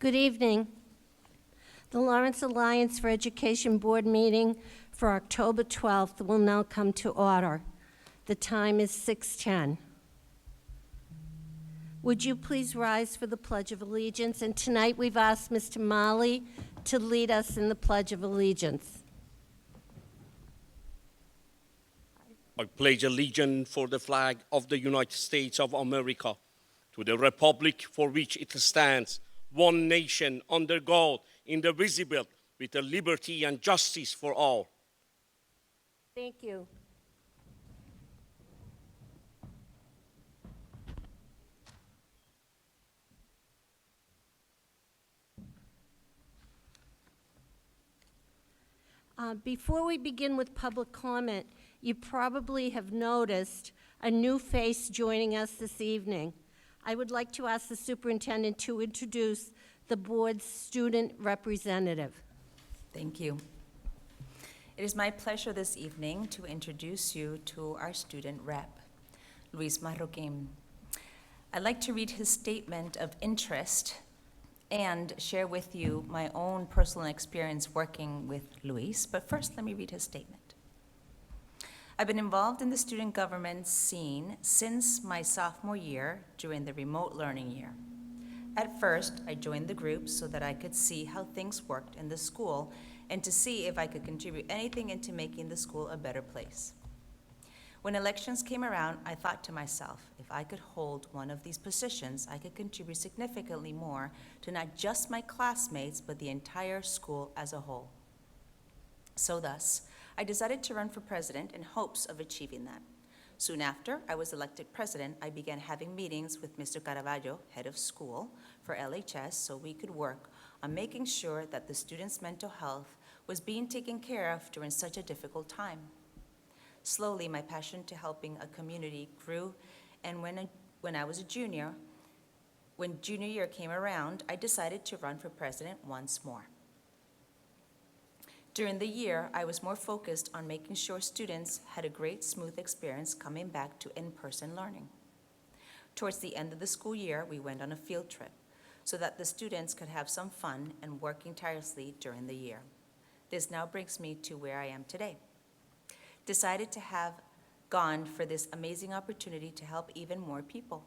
Good evening. The Lawrence Alliance for Education Board meeting for October 12th will now come to order. The time is 6:10. Would you please rise for the Pledge of Allegiance? And tonight we've asked Mr. Marley to lead us in the Pledge of Allegiance. I pledge allegiance for the flag of the United States of America, to the republic for which it stands, one nation under God, indivisible, with liberty and justice for all. Thank you. Before we begin with public comment, you probably have noticed a new face joining us this evening. I would like to ask the superintendent to introduce the board's student representative. Thank you. It is my pleasure this evening to introduce you to our student rep, Luis Marroquin. I'd like to read his statement of interest and share with you my own personal experience working with Luis, but first let me read his statement. I've been involved in the student government scene since my sophomore year during the remote learning year. At first, I joined the group so that I could see how things worked in the school and to see if I could contribute anything into making the school a better place. When elections came around, I thought to myself, if I could hold one of these positions, I could contribute significantly more to not just my classmates, but the entire school as a whole. So thus, I decided to run for president in hopes of achieving that. Soon after I was elected president, I began having meetings with Mr. Caraballo, head of school for LHS, so we could work on making sure that the students' mental health was being taken care of during such a difficult time. Slowly, my passion to helping a community grew, and when I was a junior, when junior year came around, I decided to run for president once more. During the year, I was more focused on making sure students had a great, smooth experience coming back to in-person learning. Towards the end of the school year, we went on a field trip so that the students could have some fun and working tirelessly during the year. This now brings me to where I am today. Decided to have gone for this amazing opportunity to help even more people.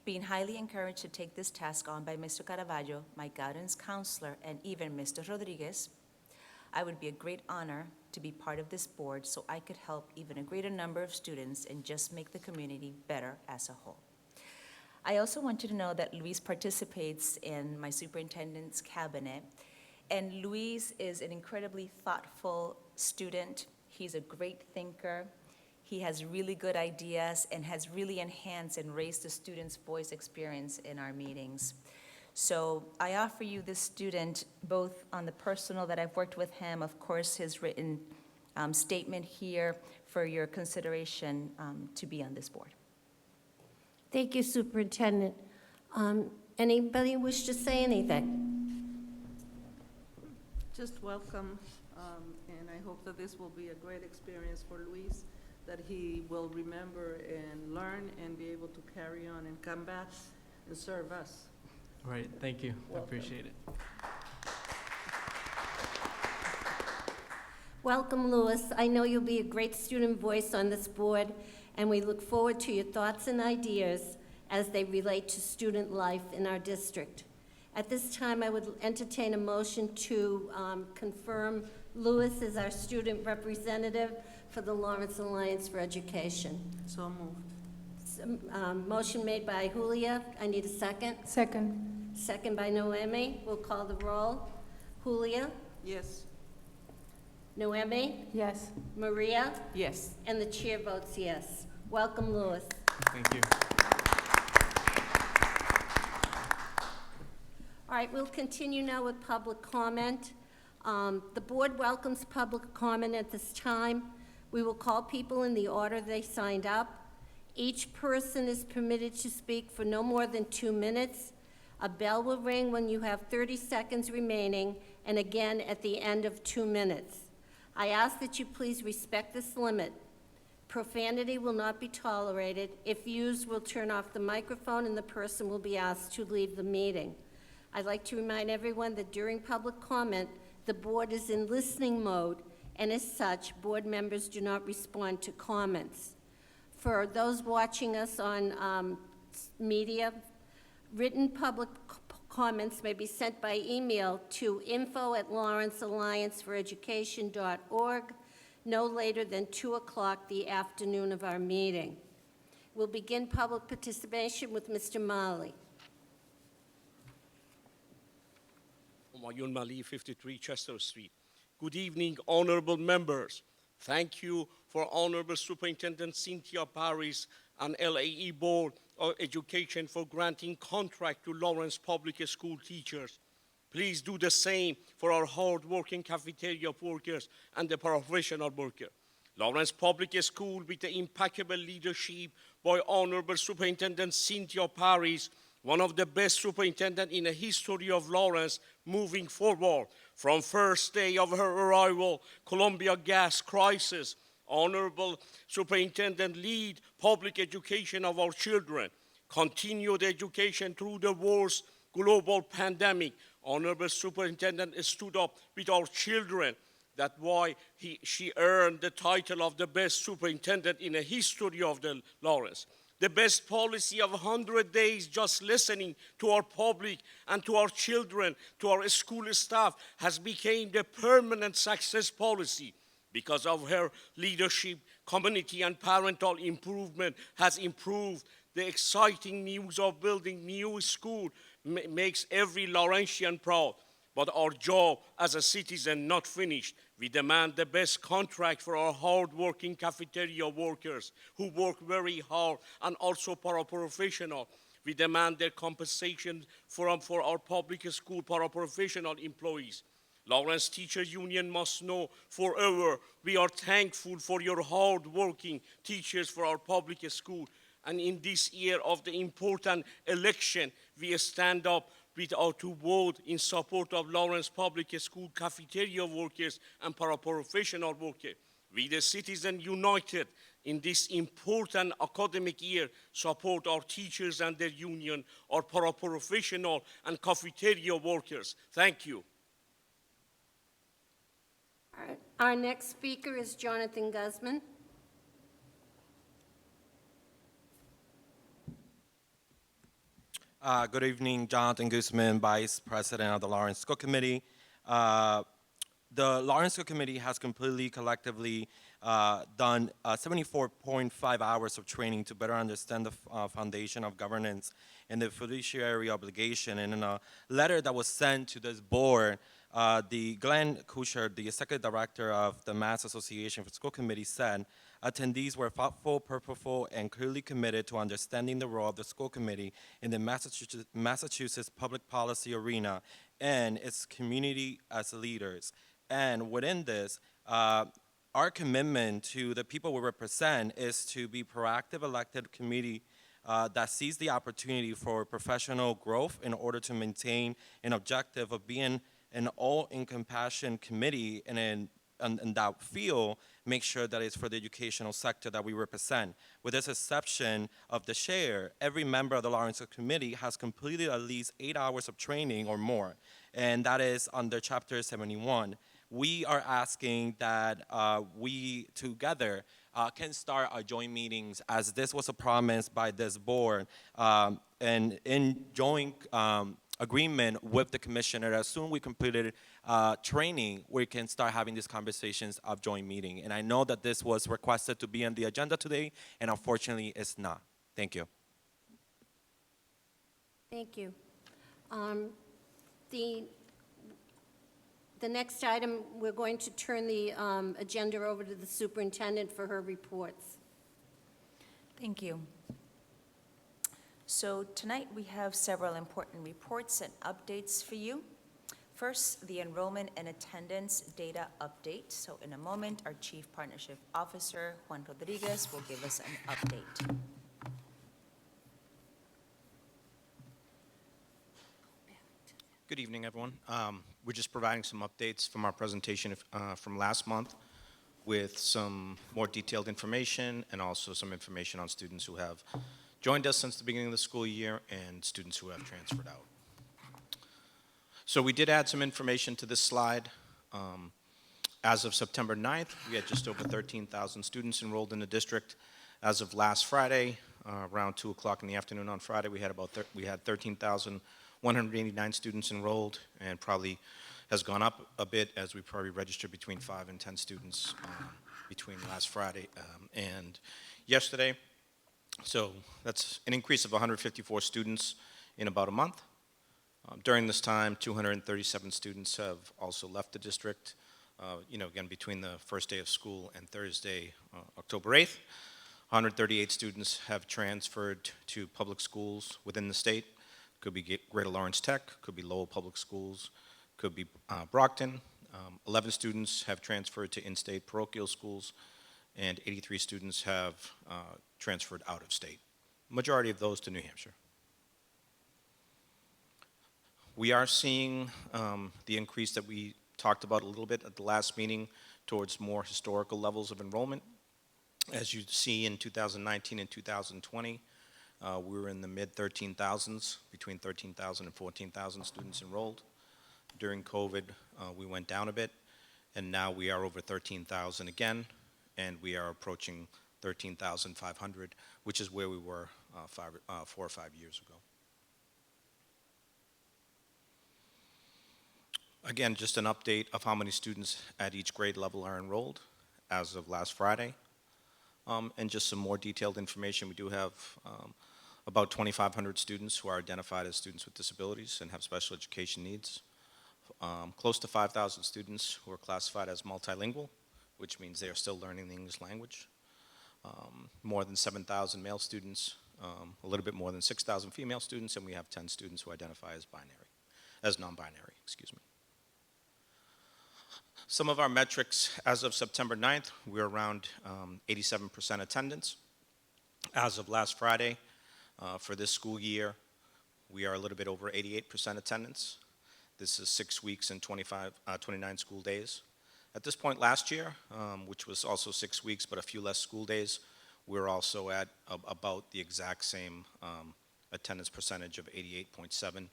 Being highly encouraged to take this task on by Mr. Caraballo, my guidance counselor, and even Mr. Rodriguez, I would be a great honor to be part of this board so I could help even a greater number of students and just make the community better as a whole. I also want you to know that Luis participates in my superintendent's cabinet, and Luis is an incredibly thoughtful student. He's a great thinker. He has really good ideas and has really enhanced and raised the student's voice experience in our meetings. So I offer you this student both on the personal that I've worked with him, of course, his written statement here for your consideration to be on this board. Thank you, Superintendent. Anybody wish to say anything? Just welcome, and I hope that this will be a great experience for Luis, that he will remember and learn and be able to carry on and come back and serve us. All right, thank you. Welcome. I appreciate it. Welcome, Louis. I know you'll be a great student voice on this board, and we look forward to your thoughts and ideas as they relate to student life in our district. At this time, I would entertain a motion to confirm Louis as our student representative for the Lawrence Alliance for Education. So moved. Motion made by Julia. I need a second. Second. Second by Noemi. We'll call the roll. Julia? Yes. Noemi? Yes. Maria? Yes. And the chair votes yes. Welcome, Louis. Thank you. All right, we'll continue now with public comment. The board welcomes public comment at this time. We will call people in the order they signed up. Each person is permitted to speak for no more than 2 minutes. A bell will ring when you have 30 seconds remaining, and again at the end of 2 minutes. I ask that you please respect this limit. Profanity will not be tolerated. If used, we'll turn off the microphone and the person will be asked to leave the meeting. I'd like to remind everyone that during public comment, the board is in listening mode, and as such, board members do not respond to comments. For those watching us on media, written public comments may be sent by email to info@lawrenceallianceforeducation.org no later than 2 o'clock the afternoon of our meeting. We'll begin public participation with Mr. Mali. Humayun Mali, 53 Chester Street. Good evening, honorable members. Thank you for Honorable Superintendent Cynthia Paris and LAE Board of Education for granting contract to Lawrence Public School teachers. Please do the same for our hard-working cafeteria workers and the professional worker. Lawrence Public School, with the impeccable leadership by Honorable Superintendent Cynthia Paris, one of the best superintendents in the history of Lawrence, moving forward. From first day of her arrival, Columbia gas crisis, Honorable Superintendent lead public education of our children, continued education through the worst global pandemic. Honorable Superintendent stood up with our children. That's why she earned the title of the best superintendent in the history of the Lawrence. The best policy of 100 days just listening to our public and to our children, to our school staff, has become the permanent success policy. Because of her leadership, community and parental improvement has improved. The exciting news of building new school makes every Laurentian proud. But our job as a citizen not finished. We demand the best contract for our hard-working cafeteria workers who work very hard and also paraprofessional. We demand their compensation for our public school paraprofessional employees. Lawrence Teachers Union must know forever we are thankful for your hard-working teachers for our public school. And in this year of the important election, we stand up to vote in support of Lawrence Public School cafeteria workers and paraprofessional workers. We, the citizens united in this important academic year, support our teachers and their union, our paraprofessional and cafeteria workers. Thank you. Our next speaker is Jonathan Guzman. Good evening, Jonathan Guzman, Vice President of the Lawrence School Committee. The Lawrence School Committee has completely, collectively done 74.5 hours of training to better understand the foundation of governance and the fiduciary obligation. And in a letter that was sent to this board, the Glenn Kusher, the Executive Director of the Mass Association for School Committee, said, attendees were thoughtful, purposeful, and clearly committed to understanding the role of the school committee in the Massachusetts public policy arena and its community as leaders. And within this, our commitment to the people we represent is to be proactive elected committee that sees the opportunity for professional growth in order to maintain an objective of being an all-encompassing committee and that field, make sure that it's for the educational sector that we represent. With this exception of the chair, every member of the Lawrence Committee has completed at least 8 hours of training or more, and that is under Chapter 71. We are asking that we together can start our joint meetings, as this was a promise by this board, and in joint agreement with the commissioner. As soon as we completed training, we can start having these conversations of joint meeting. And I know that this was requested to be on the agenda today, and unfortunately it's not. Thank you. Thank you. The next item, we're going to turn the agenda over to the superintendent for her reports. Thank you. So tonight we have several important reports and updates for you. First, the enrollment and attendance data update. So in a moment, our Chief Partnership Officer, Juan Rodriguez, will give us an update. Good evening, everyone. We're just providing some updates from our presentation from last month with some more detailed information and also some information on students who have joined us since the beginning of the school year and students who have transferred out. So we did add some information to this slide. As of September 9th, we had just over 13,000 students enrolled in the district. As of last Friday, around 2 o'clock in the afternoon on Friday, we had 13,189 students enrolled, and probably has gone up a bit as we probably registered between 5 and 10 students between last Friday and yesterday. So that's an increase of 154 students in about a month. During this time, 237 students have also left the district. Again, between the first day of school and Thursday, October 8th, 138 students have transferred to public schools within the state. Could be Greater Lawrence Tech, could be Lowell Public Schools, could be Brockton. 11 students have transferred to in-state parochial schools, and 83 students have transferred out of state. Majority of those to New Hampshire. We are seeing the increase that we talked about a little bit at the last meeting towards more historical levels of enrollment. As you see in 2019 and 2020, we were in the mid-13,000s, between 13,000 and 14,000 students enrolled. During COVID, we went down a bit, and now we are over 13,000 again, and we are approaching 13,500, which is where we were 4 or 5 years ago. Again, just an update of how many students at each grade level are enrolled as of last Friday. And just some more detailed information. We do have about 2,500 students who are identified as students with disabilities and have special education needs. Close to 5,000 students who are classified as multilingual, which means they are still learning the English language. More than 7,000 male students, a little bit more than 6,000 female students, and we have 10 students who identify as non-binary, excuse me. Some of our metrics as of September 9th, we're around 87% attendance. As of last Friday, for this school year, we are a little bit over 88% attendance. This is 6 weeks and 29 school days. At this point last year, which was also 6 weeks but a few less school days, we're also at about the exact same attendance percentage of 88.7.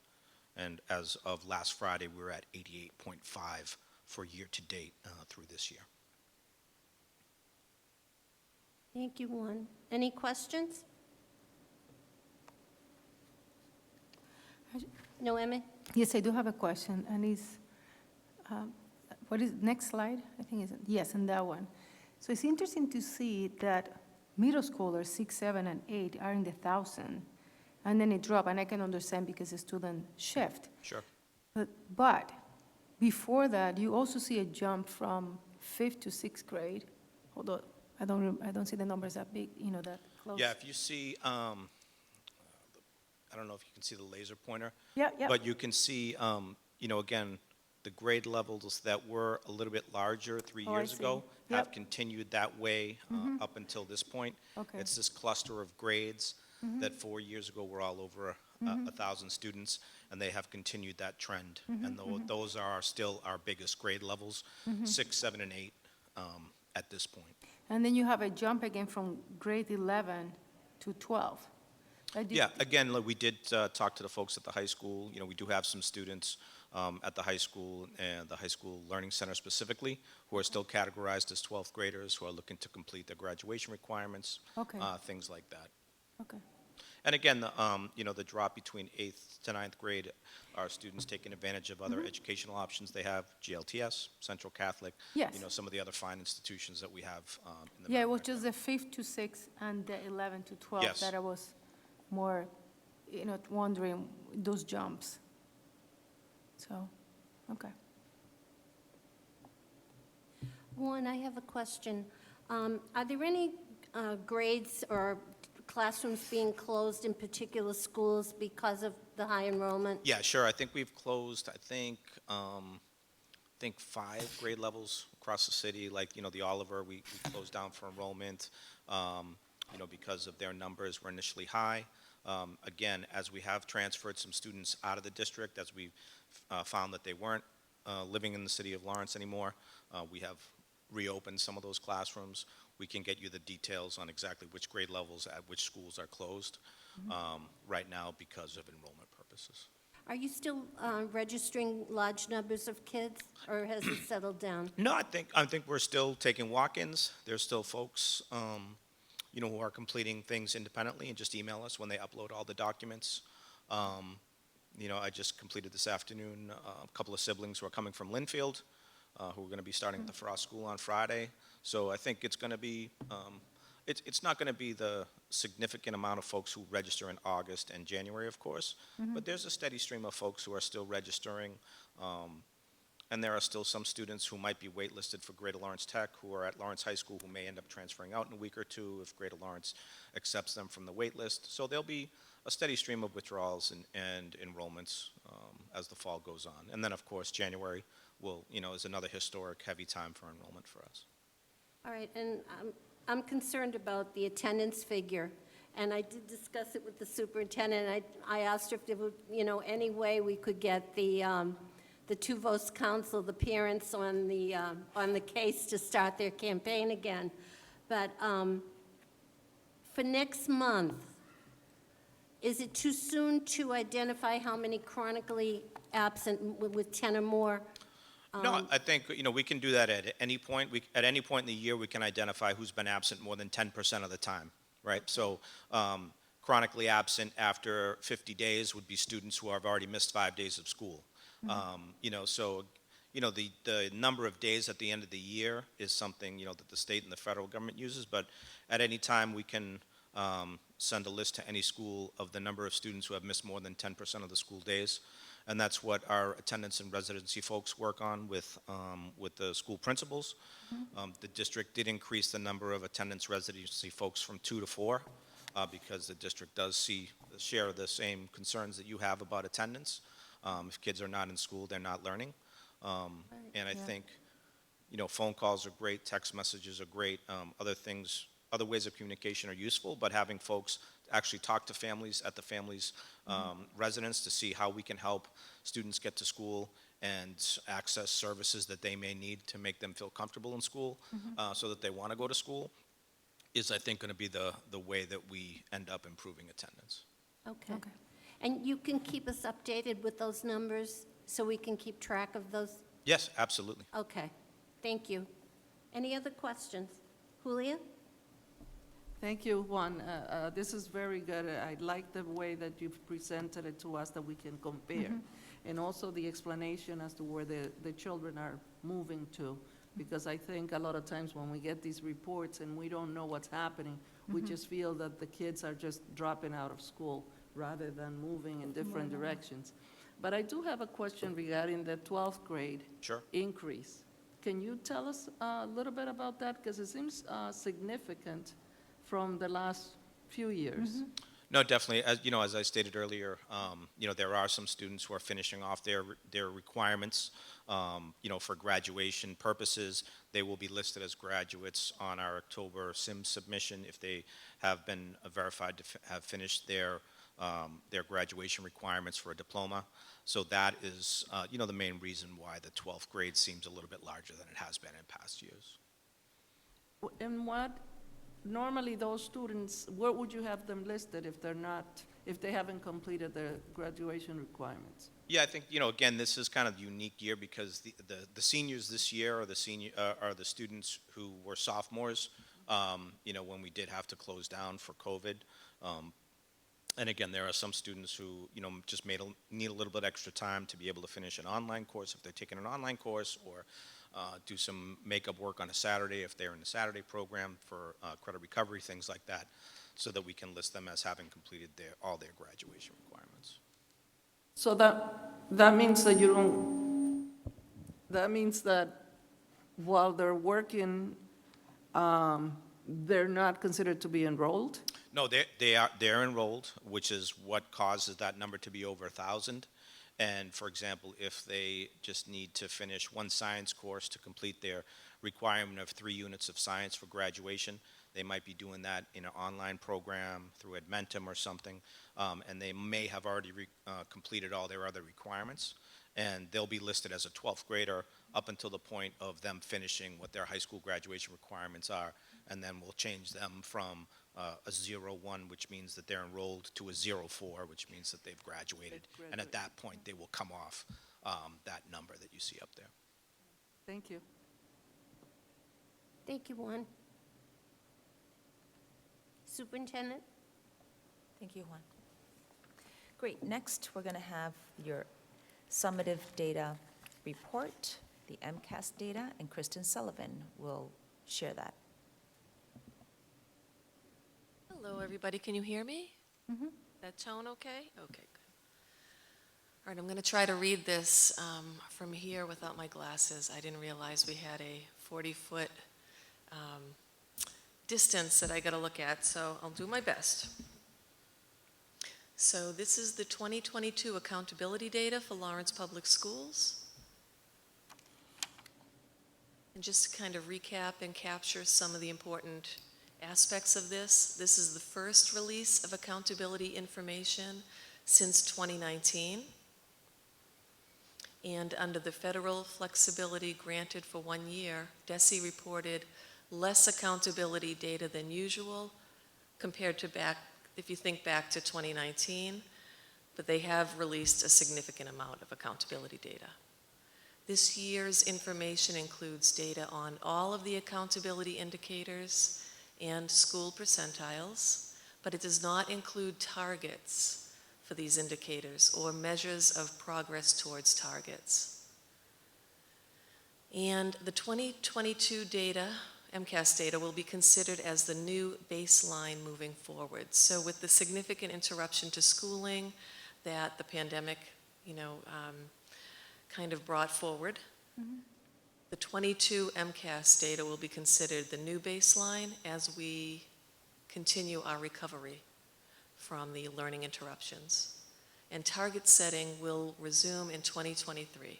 And as of last Friday, we were at 88.5 for year to date through this year. Thank you, Juan. Any questions? No, Emma? Yes, I do have a question, and what is, next slide? I think it's, yes, and that one. So it's interesting to see that middle schoolers, 6, 7, and 8 are in the 1,000, and then it dropped, and I can understand because the student shift. Sure. But before that, you also see a jump from 5th to 6th grade, although I don't see the numbers that big, that close. Yeah, if you see, I don't know if you can see the laser pointer. Yeah. But you can see, again, the grade levels that were a little bit larger 3 Oh, I years ago see. have Yep. continued that way up until this point. Okay. It's this cluster of grades that 4 years ago were all over 1,000 students, and they have continued that trend. And those are still our biggest grade levels, 6, 7, and 8 at this point. And then you have a jump again from grade 11 to 12. Yeah, again, like we did talk to the folks at the high school. We do have some students at the high school and the high school learning center specifically who are still categorized as 12th graders who are looking to complete their graduation requirements, Okay. Things like that. Okay. And again, the drop between 8th to 9th grade are students taking advantage of other educational options they have, GLTS, Central Catholic, Yes. Some of the other fine institutions that we have in the Yeah, it was Merrimack just the 5th to 6th and the 11 to 12 Yes. that I was more, wondering those jumps. So, okay. Juan, I have a question. Are there any grades or classrooms being closed in particular schools because of the high enrollment? Yeah, sure. I think we've closed, I think 5 grade levels across the city. Like, the Oliver, we closed down for enrollment, because of their numbers were initially high. Again, as we have transferred some students out of the district, as we found that they weren't living in the city of Lawrence anymore, we have reopened some of those classrooms. We can get you the details on exactly which grade levels at which schools are closed right now because of enrollment purposes. Are you still registering large numbers of kids, or has it settled down? No, I think we're still taking walk-ins. There's still folks, who are completing things independently and just email us when they upload all the documents. I just completed this afternoon a couple of siblings who are coming from Linfield, who are going to be starting at the Frost School on Friday. So I think it's going to be, it's not going to be the significant amount of folks who register in August and January, of course, but there's a steady stream of folks who are still registering. And there are still some students who might be waitlisted for Greater Lawrence Tech who are at Lawrence High School who may end up transferring out in a week or two if Greater Lawrence accepts them from the wait list. So there'll be a steady stream of withdrawals and enrollments as the fall goes on. And then, of course, January is another historic heavy time for enrollment for us. All right, and I'm concerned about the attendance figure, and I did discuss it with the superintendent. I asked her if there was, any way we could get the two votes council, the parents on the case to start their campaign again. But for next month, is it too soon to identify how many chronically absent with 10 or more? No, I think, we can do that at any point. At any point in the year, we can identify who's been absent more than 10% of the time, right? So chronically absent after 50 days would be students who have already missed 5 days of school. The number of days at the end of the year is something, that the state and the federal government uses, but at any time we can send a list to any school of the number of students who have missed more than 10% of the school days. And that's what our attendance and residency folks work on with the school principals. The district did increase the number of attendance residency folks from 2 to 4 because the district does share the same concerns that you have about attendance. If kids are not in school, they're not learning. And I think, phone calls are great, text messages are great, other ways of communication are useful, but having folks actually talk to families at the families' residence to see how we can help students get to school and access services that they may need to make them feel comfortable in school so that they want to go to school is, I think, going to be the way that we end up improving attendance. Okay. And you can keep us updated with those numbers so we can keep track of those? Yes, absolutely. Okay, thank you. Any other questions? Julia? Thank you, Juan. This is very good. I like the way that you've presented it to us that we can compare. And also the explanation as to where the children are moving to. Because I think a lot of times when we get these reports and we don't know what's happening, we just feel that the kids are just dropping out of school rather than moving in different directions. But I do have a question regarding the 12th grade increase. Can you tell us a little bit about that? Because it seems significant from the last few years. No, definitely. As I stated earlier, there are some students who are finishing off their requirements, for graduation purposes. They will be listed as graduates on our October SIM submission if they have been verified to have finished their graduation requirements for a diploma. So that is, the main reason why the 12th grade seems a little bit larger than it has been in past years. And normally those students, where would you have them listed if they haven't completed their graduation requirements? Yeah, I think, again, this is kind of a unique year because the seniors this year are the students who were sophomores, when we did have to close down for COVID. And again, there are some students who, just need a little bit extra time to be able to finish an online course if they're taking an online course, or do some makeup work on a Saturday if they're in the Saturday program for credit recovery, things like that, so that we can list them as having completed all their graduation requirements. So that means that that means that while they're working, they're not considered to be enrolled? No, they're enrolled, which is what causes that number to be over 1,000. And for example, if they just need to finish one science course to complete their requirement of 3 units of science for graduation, they might be doing that in an online program through Edmentum or something, and they may have already completed all their other requirements, and they'll be listed as a 12th grader up until the point of them finishing what their high school graduation requirements are, and then we'll change them from a 0-1, which means that they're enrolled, to a 0-4, which means that they've graduated. And at that point, they will come off that number that you see up there. Thank you. Thank you, Juan. Superintendent? Thank you, Juan. Great. Next, we're going to have your summative data report, the MCAS data, and Kristen Sullivan will share that. Hello, everybody. Can you hear me? That tone okay? Okay, good. All right, I'm going to try to read this from here without my glasses. I didn't realize we had a 40-foot distance that I got to look at, so I'll do my best. So this is the 2022 accountability data for Lawrence Public Schools. And just to kind of recap and capture some of the important aspects of this, this is the first release of accountability information since 2019. And under the federal flexibility granted for 1 year, DESE reported less accountability data than usual compared to if you think back to 2019, but they have released a significant amount of accountability data. This year's information includes data on all of the accountability indicators and school percentiles, but it does not include targets for these indicators or measures of progress towards targets. And the 2022 data, MCAS data, will be considered as the new baseline moving forward. So with the significant interruption to schooling that the pandemic, kind of brought forward, the 22 MCAS data will be considered the new baseline as we continue our recovery from the learning interruptions. And target setting will resume in 2023.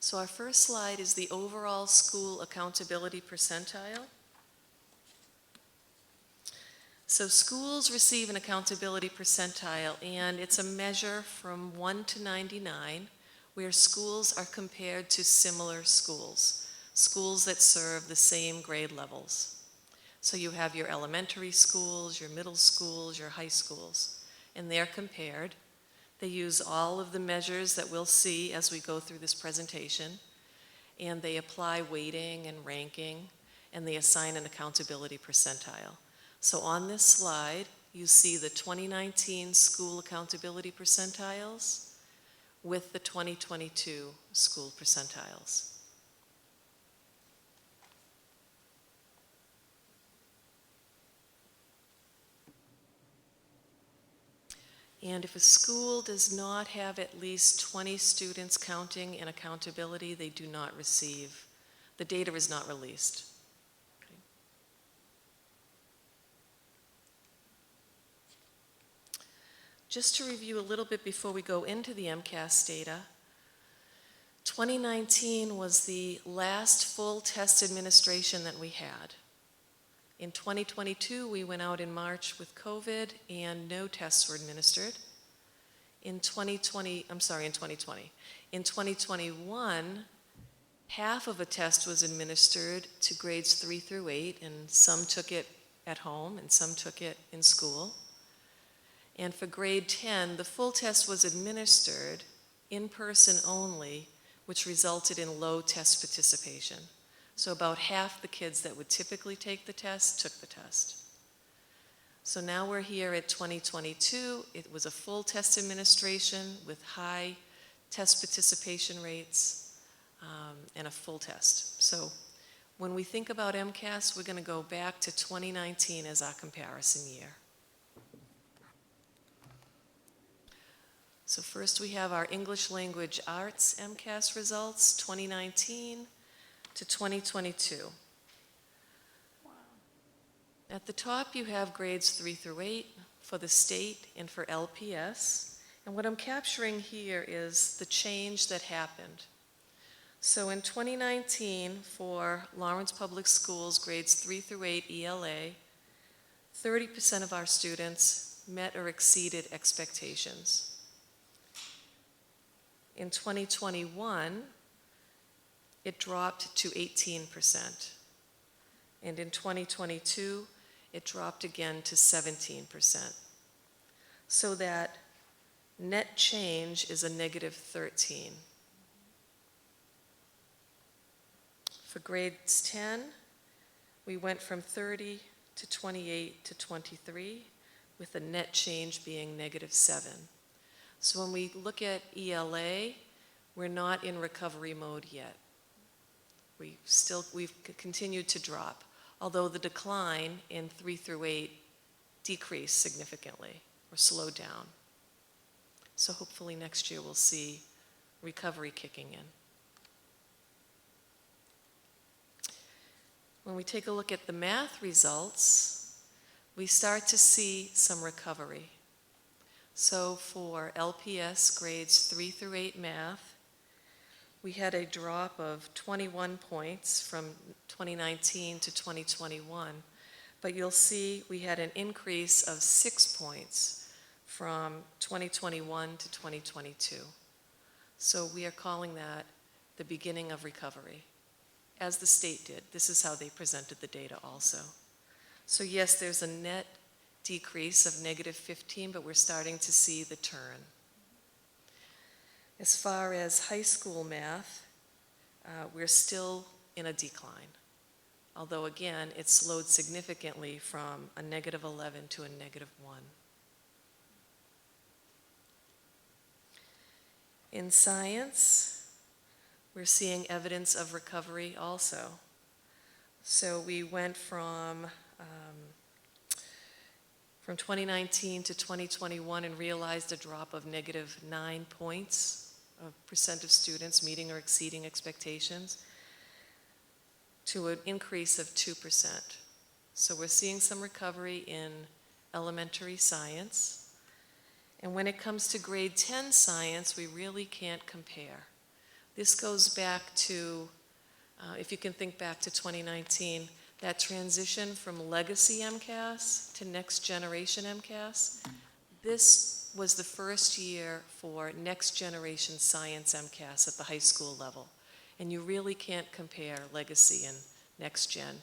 So our first slide is the overall school accountability percentile. So schools receive an accountability percentile, and it's a measure from 1 to 99, where schools are compared to similar schools, schools that serve the same grade levels. So you have your elementary schools, your middle schools, your high schools, and they're compared. They use all of the measures that we'll see as we go through this presentation, and they apply weighting and ranking, and they assign an accountability percentile. So on this slide, you see the 2019 school accountability percentiles with the 2022 school percentiles. And if a school does not have at least 20 students counting in accountability, they do not receive, the data is not released. Okay. Just to review a little bit before we go into the MCAS data, 2019 was the last full test administration that we had. In 2022, we went out in March with COVID and no tests were administered. In 2020, In 2021, half of a test was administered to grades 3 through 8, and some took it at home and some took it in school. And for grade 10, the full test was administered in person only, which resulted in low test participation. So about half the kids that would typically take the test took the test. So now we're here at 2022. It was a full test administration with high test participation rates and a full test. So when we think about MCAS, we're going to go back to 2019 as our comparison year. So first we have our English Language Arts MCAS results, 2019 to 2022. Wow. At the top you have grades 3 through 8 for the state and for LPS. And what I'm capturing here is the change that happened. So in 2019 for Lawrence Public Schools grades 3 through 8 ELA, 30% of our students met or exceeded expectations. In 2021, it dropped to 18%. And in 2022, it dropped again to 17%. So that net change is a negative 13. For grades 10, we went from 30 to 28 to 23, with the net change being negative 7. So when we look at ELA, we're not in recovery mode yet. We've continued to drop, although the decline in 3 through 8 decreased significantly or slowed down. So hopefully next year we'll see recovery kicking in. When we take a look at the math results, we start to see some recovery. So for LPS grades 3 through 8 math, we had a drop of 21 points from 2019 to 2021, but you'll see we had an increase of 6 points from 2021 to 2022. So we are calling that the beginning of recovery, as the state did. This is how they presented the data also. So yes, there's a net decrease of negative 15, but we're starting to see the turn. As far as high school math, we're still in a decline. Although again, it slowed significantly from a negative 11 to a negative 1. In science, we're seeing evidence of recovery also. So we went from 2019 to 2021 and realized a drop of negative 9 points of percent of students meeting or exceeding expectations to an increase of 2%. So we're seeing some recovery in elementary science. And when it comes to grade 10 science, we really can't compare. This goes back to, if you can think back to 2019, that transition from legacy MCAS to next generation MCAS. This was the first year for next generation science MCAS at the high school level. And you really can't compare legacy and next gen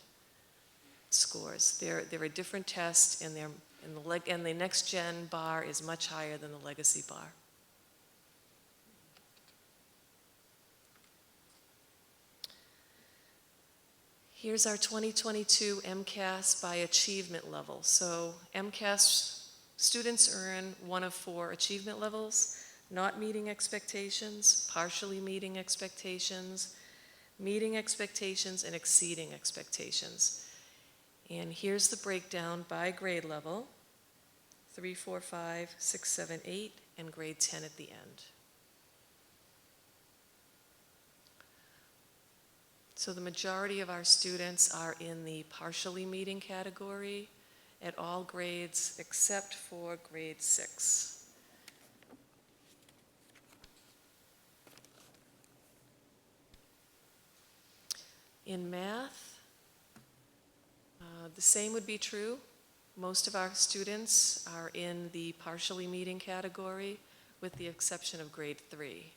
scores. They're a different test, and the next gen bar is much higher than the legacy bar. Here's our 2022 MCAS by achievement level. So MCAS students earn one of 4 achievement levels: not meeting expectations, partially meeting expectations, meeting expectations, and exceeding expectations. And here's the breakdown by grade level: 3, 4, 5, 6, 7, 8, and grade 10 at the end. So the majority of our students are in the partially meeting category at all grades except for grade 6. In math, the same would be true. Most of our students are in the partially meeting category, with the exception of grade 3.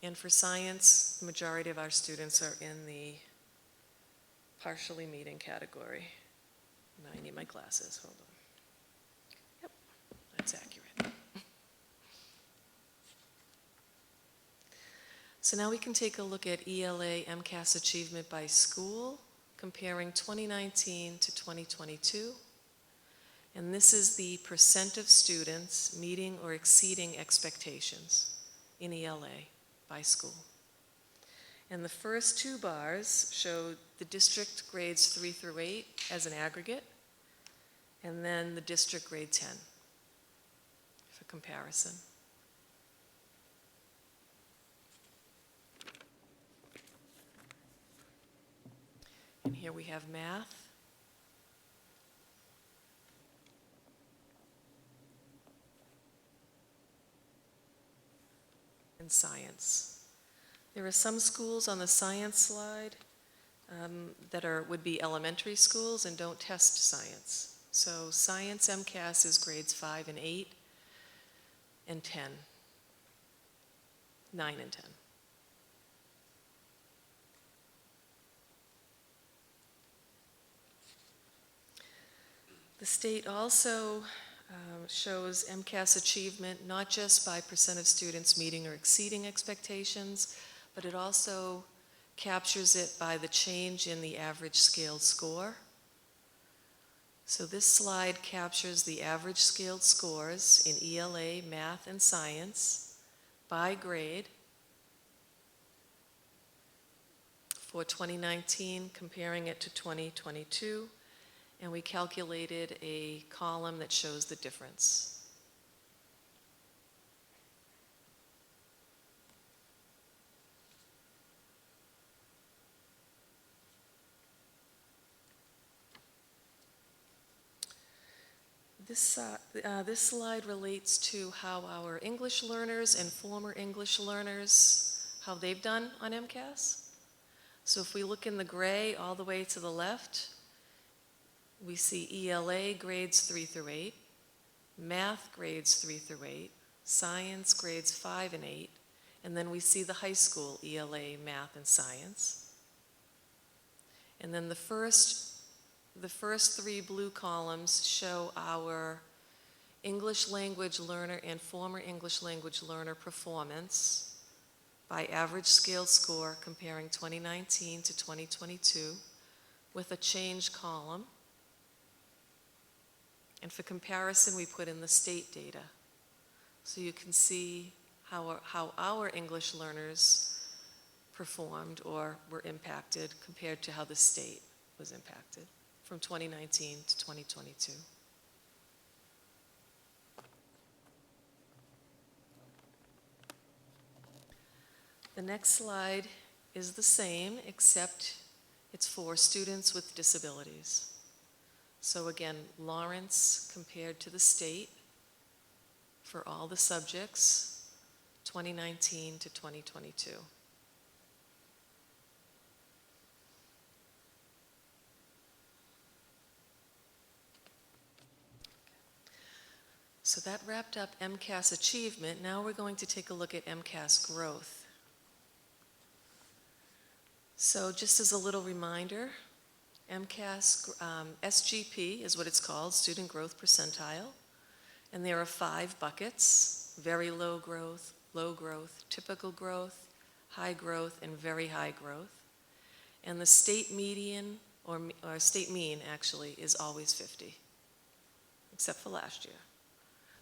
And for science, the majority of our students are in the partially meeting category. Now I need my glasses, hold on. Yep, that's accurate. So now we can take a look at ELA MCAS achievement by school, comparing 2019 to 2022. And this is the percent of students meeting or exceeding expectations in ELA by school. And the first 2 bars show the district grades 3 through 8 as an aggregate, and then the district grade 10 for comparison. And here we have math. And science. There are some schools on the science slide that would be elementary schools and don't test science. So science MCAS is grades 5 and 8 and 10, 9 and 10. The state also shows MCAS achievement not just by percent of students meeting or exceeding expectations, but it also captures it by the change in the average scaled score. So this slide captures the average scaled scores in ELA, math, and science by grade for 2019, comparing it to 2022, and we calculated a column that shows the difference. This slide relates to how our English learners and former English learners, how they've done on MCAS. So if we look in the gray all the way to the left, we see ELA grades 3 through 8, math grades 3 through 8, science grades 5 and 8, and then we see the high school ELA, math, and science. And then the first 3 blue columns show our English language learner and former English language learner performance by average scaled score comparing 2019 to 2022 with a change column. And for comparison, we put in the state data. So you can see how our English learners performed or were impacted compared to how the state was impacted from 2019 to 2022. The next slide is the same, except it's for students with disabilities. So again, Lawrence compared to the state for all the subjects, 2019 to 2022. So that wrapped up MCAS achievement. Now we're going to take a look at MCAS growth. So just as a little reminder, MCAS SGP is what it's called, Student Growth Percentile. And there are 5 buckets: very low growth, typical growth, high growth, and very high growth. And the state median, or state mean actually, is always 50, except for last year.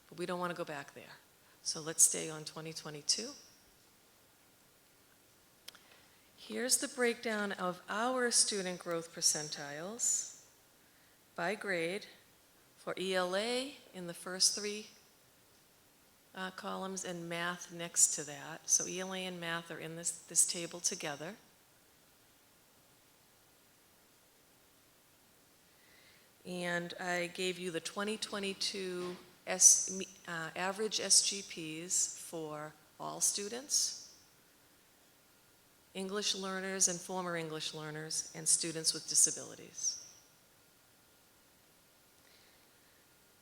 But we don't want to go back there. So let's stay on 2022. Here's the breakdown of our student growth percentiles by grade for ELA in the first 3 columns and math next to that. So ELA and math are in this table together. And I gave you the 2022 average SGPs for all students, English learners and former English learners, and students with disabilities.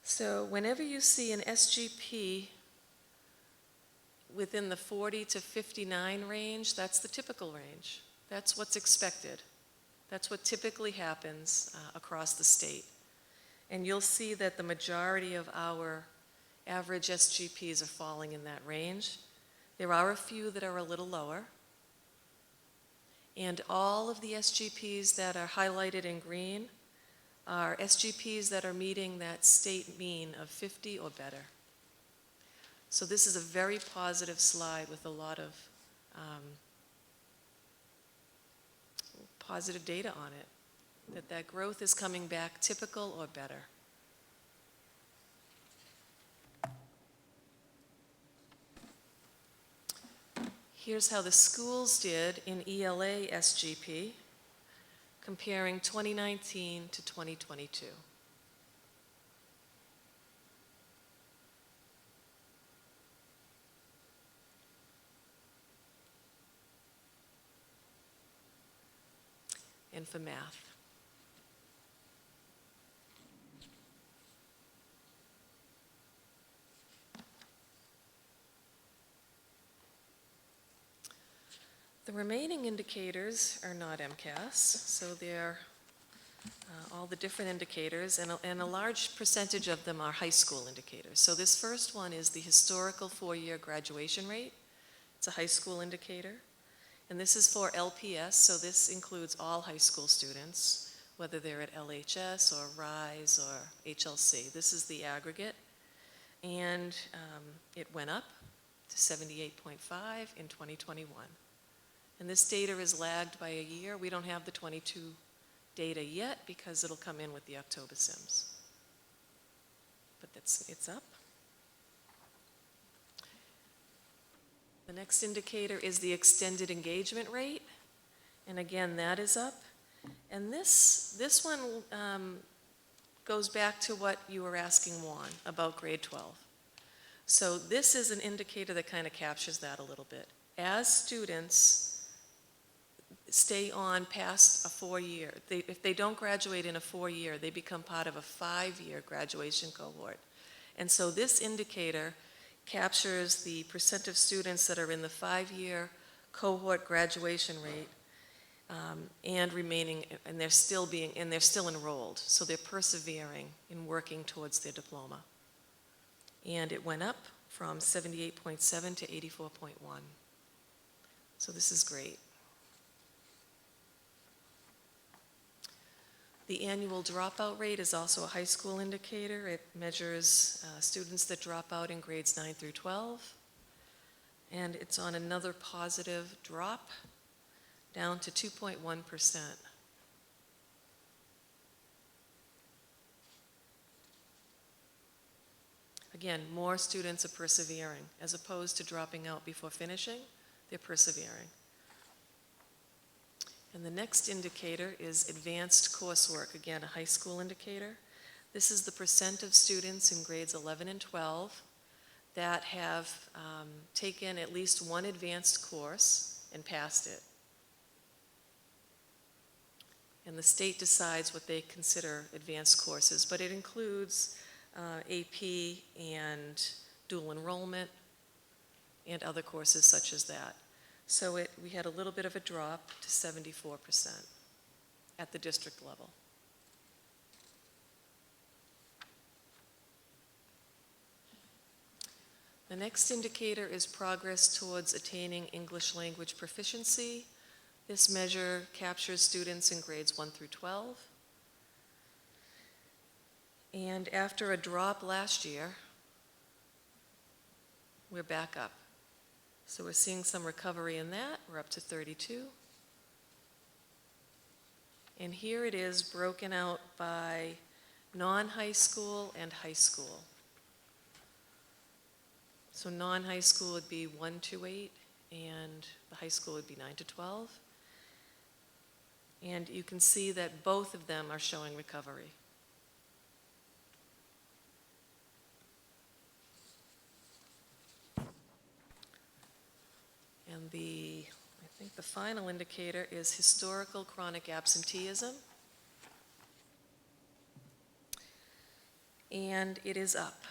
So whenever you see an SGP within the 40 to 59 range, that's the typical range. That's what's expected. That's what typically happens across the state. And you'll see that the majority of our average SGPs are falling in that range. There are a few that are a little lower. And all of the SGPs that are highlighted in green are SGPs that are meeting that state mean of 50 or better. So this is a very positive slide with a lot of positive data on it, that growth is coming back typical or better. Here's how the schools did in ELA SGP, comparing 2019 to 2022. And for math. The remaining indicators are not MCAS, so they're all the different indicators, and a large percentage of them are high school indicators. So this first one is the historical four-year graduation rate. It's a high school indicator. And this is for LPS, so this includes all high school students, whether they're at LHS or RISE or HLC. This is the aggregate. And it went up to 78.5 in 2021. And this data is lagged by a year. We don't have the 22 data yet because it'll come in with the October SIMS. But it's up. The next indicator is the extended engagement rate. And again, that is up. And this one goes back to what you were asking Juan about grade 12. So this is an indicator that kind of captures that a little bit. As students stay on past a 4-year, if they don't graduate in a 4-year, they become part of a 5-year graduation cohort. And so this indicator captures the percent of students that are in the 5-year cohort graduation rate and remaining, and they're still enrolled. So they're persevering in working towards their diploma. And it went up from 78.7 to 84.1. So this is great. The annual dropout rate is also a high school indicator. It measures students that drop out in grades 9 through 12. And it's on another positive drop, down to 2.1%. Again, more students are persevering. As opposed to dropping out before finishing, they're persevering. And the next indicator is advanced coursework, again, a high school indicator. This is the percent of students in grades 11 and 12 that have taken at least one advanced course and passed it. And the state decides what they consider advanced courses, but it includes AP and dual enrollment and other courses such as that. So we had a little bit of a drop to 74% at the district level. The next indicator is progress towards attaining English language proficiency. This measure captures students in grades 1 through 12. And after a drop last year, we're back up. So we're seeing some recovery in that. We're up to 32. And here it is broken out by non-high school and high school. So non-high school would be 1 to 8, and the high school would be 9 to 12. And you can see that both of them are showing recovery. And I think the final indicator is historical chronic absenteeism. And it is up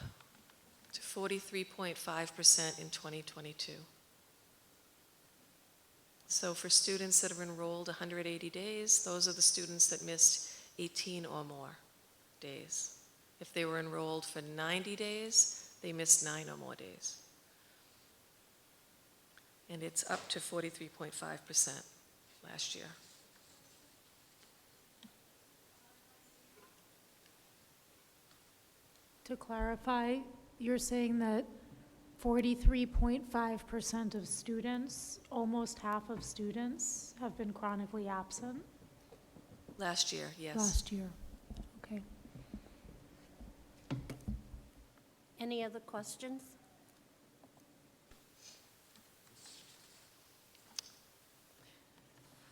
to 43.5% in 2022. So for students that have enrolled 180 days, those are the students that missed 18 or more days. If they were enrolled for 90 days, they missed 9 or more days. And it's up to 43.5% last year. To clarify, you're saying that 43.5% of students, almost half of students, have been chronically absent? Last year, yes. Last year, okay. Any other questions?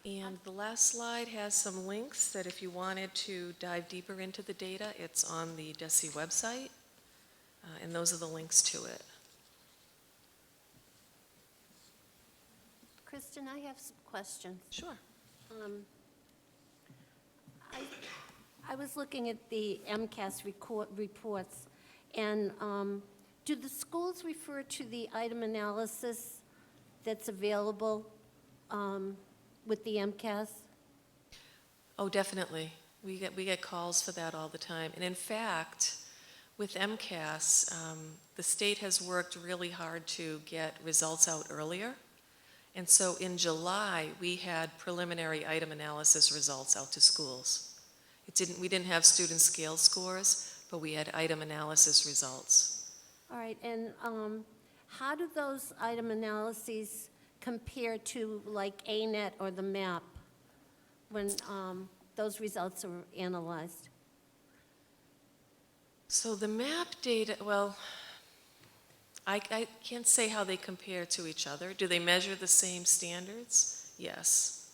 And the last slide has some links that if you wanted to dive deeper into the data, it's on the DESE website, and those are the links to it. Kristen, I have some questions. Sure. I was looking at the MCAS reports, and do the schools refer to the item analysis that's available with the MCAS? Oh, definitely. We get calls for that all the time. And in fact, with MCAS, the state has worked really hard to get results out earlier. And so in July, we had preliminary item analysis results out to schools. We didn't have student scale scores, but we had item analysis results. All right, and how do those item analyses compare to like ANET or the MAP when those results are analyzed? So the MAP data, well, I can't say how they compare to each other. Do they measure the same standards? Yes.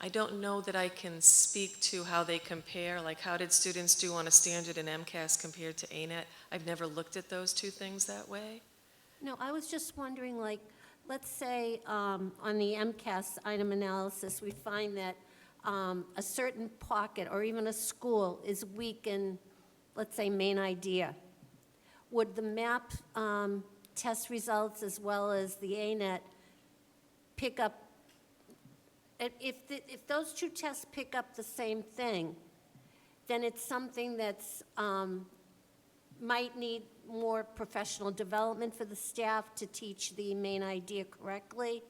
I don't know that I can speak to how they compare, like how did students do on a standard in MCAS compared to ANET? I've never looked at those two things that way. No, I was just wondering, like, let's say on the MCAS item analysis, we find that a certain pocket or even a school is weak in, let's say, main idea. Would the MAP test results as well as the ANET pick up, if those two tests pick up the same thing, then it's something that's might need more professional development for the staff to teach the main idea correctly.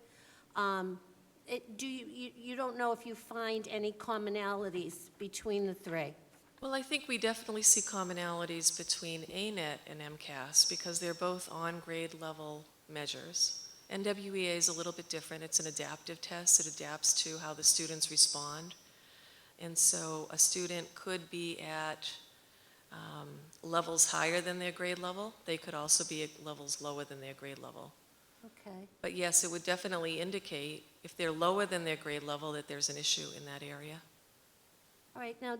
You don't know if you find any commonalities between the three? Well, I think we definitely see commonalities between ANET and MCAS because they're both on grade level measures. NWEA is a little bit different. It's an adaptive test. It adapts to how the students respond. And so a student could be at levels higher than their grade level. They could also be at levels lower than their grade level. Okay. But yes, it would definitely indicate if they're lower than their grade level that there's an issue in that area. All right, now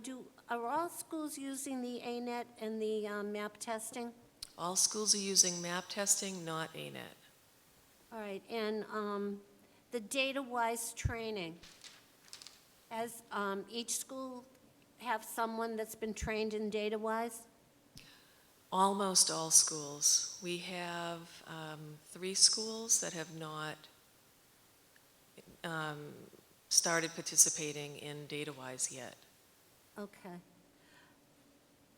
are all schools using the ANET and the MAP testing? All schools are using MAP testing, not ANET. All right, and the data-wise training, has each school have someone that's been trained in data-wise? Almost all schools. We have 3 schools that have not started participating in DataWise yet. Okay.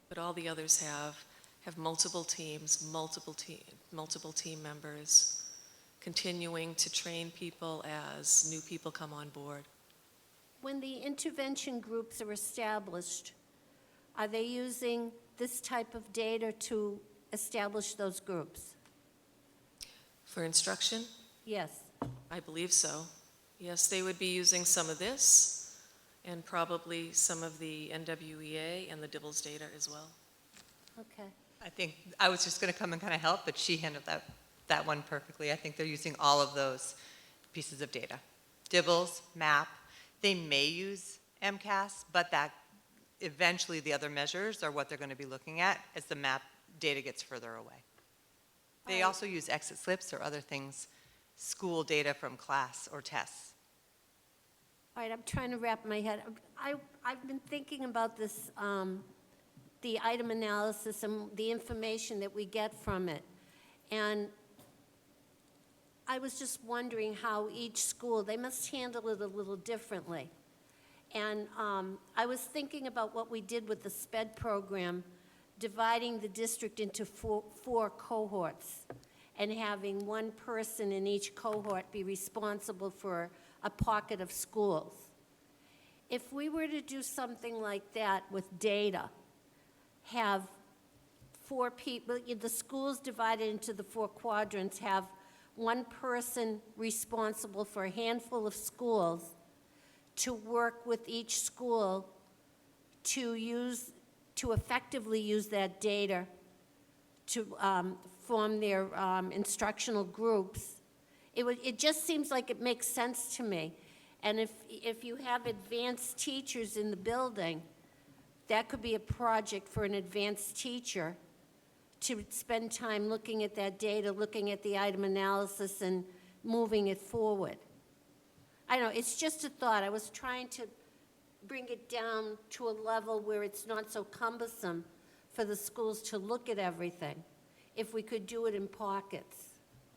But all the others have multiple teams, multiple team members, continuing to train people as new people come on board. When the intervention groups are established, are they using this type of data to establish those groups? For instruction? Yes. I believe so. Yes, they would be using some of this and probably some of the NWEA and the DIBELS data as well. Okay. I think I was just going to come and kind of help, but she handled that one perfectly. I think they're using all of those pieces of data. DIBELS, MAP, they may use MCAS, but that eventually the other measures are what they're going to be looking at as the MAP data gets further away. They also use exit slips or other things, school data from class or tests. All right, I'm trying to wrap my head. I've been thinking about this, the item analysis and the information that we get from it. And I was just wondering how each school, they must handle it a little differently. And I was thinking about what we did with the SPED program, dividing the district into four cohorts and having one person in each cohort be responsible for a pocket of schools. If we were to do something like that with data, have 4 people, the schools divided into the 4 quadrants, have one person responsible for a handful of schools to work with each school to effectively use that data to form their instructional groups. It just seems like it makes sense to me. And if you have advanced teachers in the building, that could be a project for an advanced teacher to spend time looking at that data, looking at the item analysis, and moving it forward. I don't know, it's just a thought. I was trying to bring it down to a level where it's not so cumbersome for the schools to look at everything, if we could do it in pockets.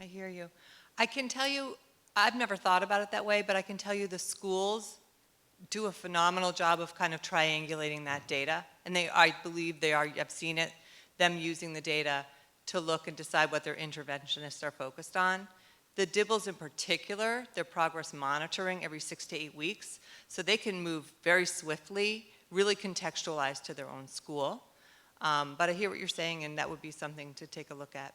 I hear you. I can tell you, I've never thought about it that way, but I can tell you the schools do a phenomenal job of kind of triangulating that data. And I believe they are, I've seen it, them using the data to look and decide what their interventionists are focused on. The DIBELS in particular, their progress monitoring every 6 to 8 weeks, so they can move very swiftly, really contextualized to their own school. But I hear what you're saying, and that would be something to take a look at.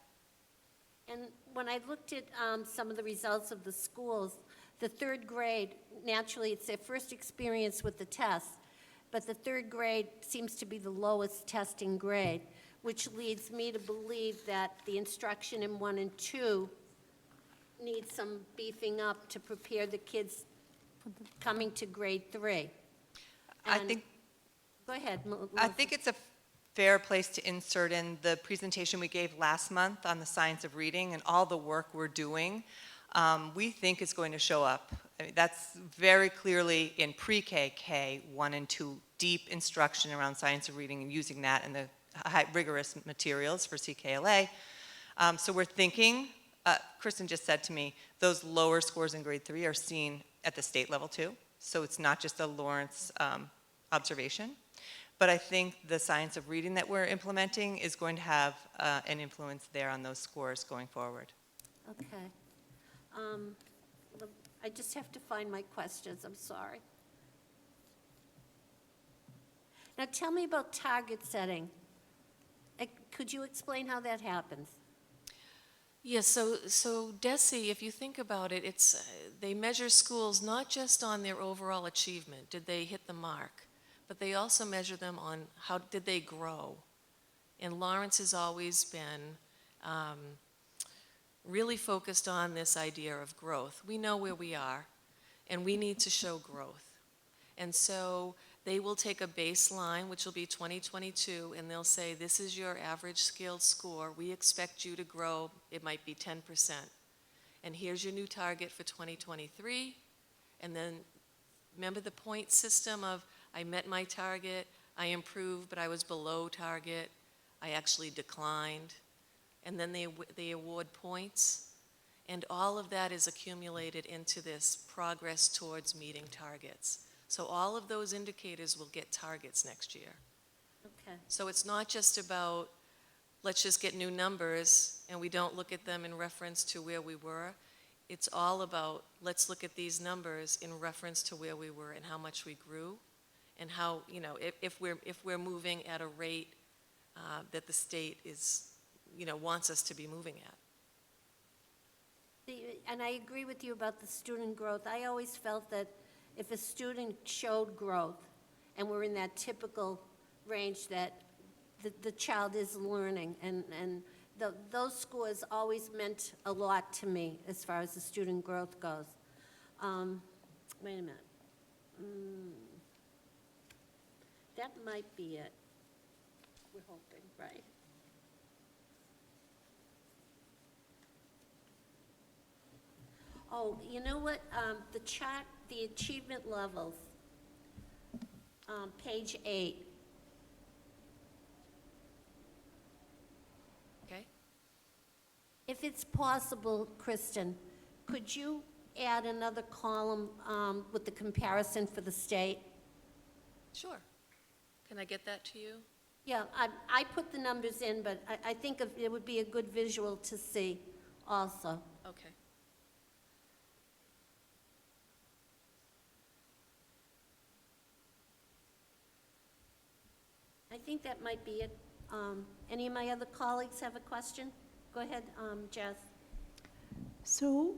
And when I looked at some of the results of the schools, the third grade, naturally, it's their first experience with the test, but the third grade seems to be the lowest testing grade, which leads me to believe that the instruction in 1 and 2 needs some beefing up to prepare the kids coming to grade 3. I And- think Go ahead. I think it's a fair place to insert in the presentation we gave last month on the science of reading and all the work we're doing. We think is going to show up. I mean, that's very clearly in pre-K, K, 1 and 2, deep instruction around science of reading and using that in the high, rigorous materials for CKLA. So we're thinking, Kristen just said to me, those lower scores in grade 3 are seen at the state level too. So it's not just a Lawrence observation. But I think the science of reading that we're implementing is going to have an influence there on those scores going forward. Okay. I just have to find my questions, I'm sorry. Now tell me about target setting. Could you explain how that happens? Yes, so DESE, if you think about it, they measure schools not just on their overall achievement, did they hit the mark, but they also measure them on how did they grow. And Lawrence has always been really focused on this idea of growth. We know where we are, and we need to show growth. And so they will take a baseline, which will be 2022, and they'll say, this is your average scaled score. We expect you to grow, it might be 10%. And here's your new target for 2023. And then remember the point system of, I met my target, I improved, but I was below target, I actually declined. And then they award points. And all of that is accumulated into this progress towards meeting targets. So all of those indicators will get targets next year. Okay. So it's not just about, let's just get new numbers, and we don't look at them in reference to where we were. It's all about, let's look at these numbers in reference to where we were and how much we grew, and how, if we're moving at a rate that the state is, wants us to be moving at. And I agree with you about the student growth. I always felt that if a student showed growth and we're in that typical range that the child is learning, and those scores always meant a lot to me as far as the student growth goes. Wait a minute. That might be it. We're hoping, right? Oh, you know what? The chart, the achievement levels, page 8. Okay? If it's possible, Kristen, could you add another column with the comparison for the state? Sure. Can I get that to you? Yeah, I put the numbers in, but I think it would be a good visual to see also. Okay. I think that might be it. Any of my other colleagues have a question? Go ahead, Jess. So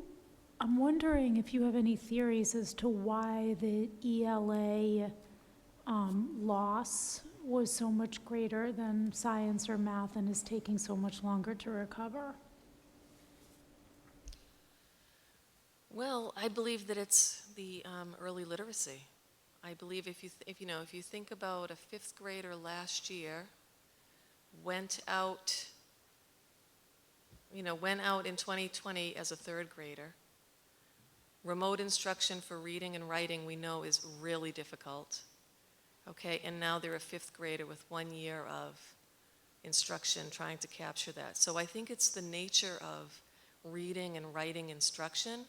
I'm wondering if you have any theories as to why the ELA loss was so much greater than science or math and is taking so much longer to recover? Well, I believe that it's the early literacy. I believe if you think about a 5th grader last year, went out in 2020 as a 3rd grader. Remote instruction for reading and writing we know is really difficult. Okay, and now they're a 5th grader with 1 year of instruction trying to capture that. So I think it's the nature of reading and writing instruction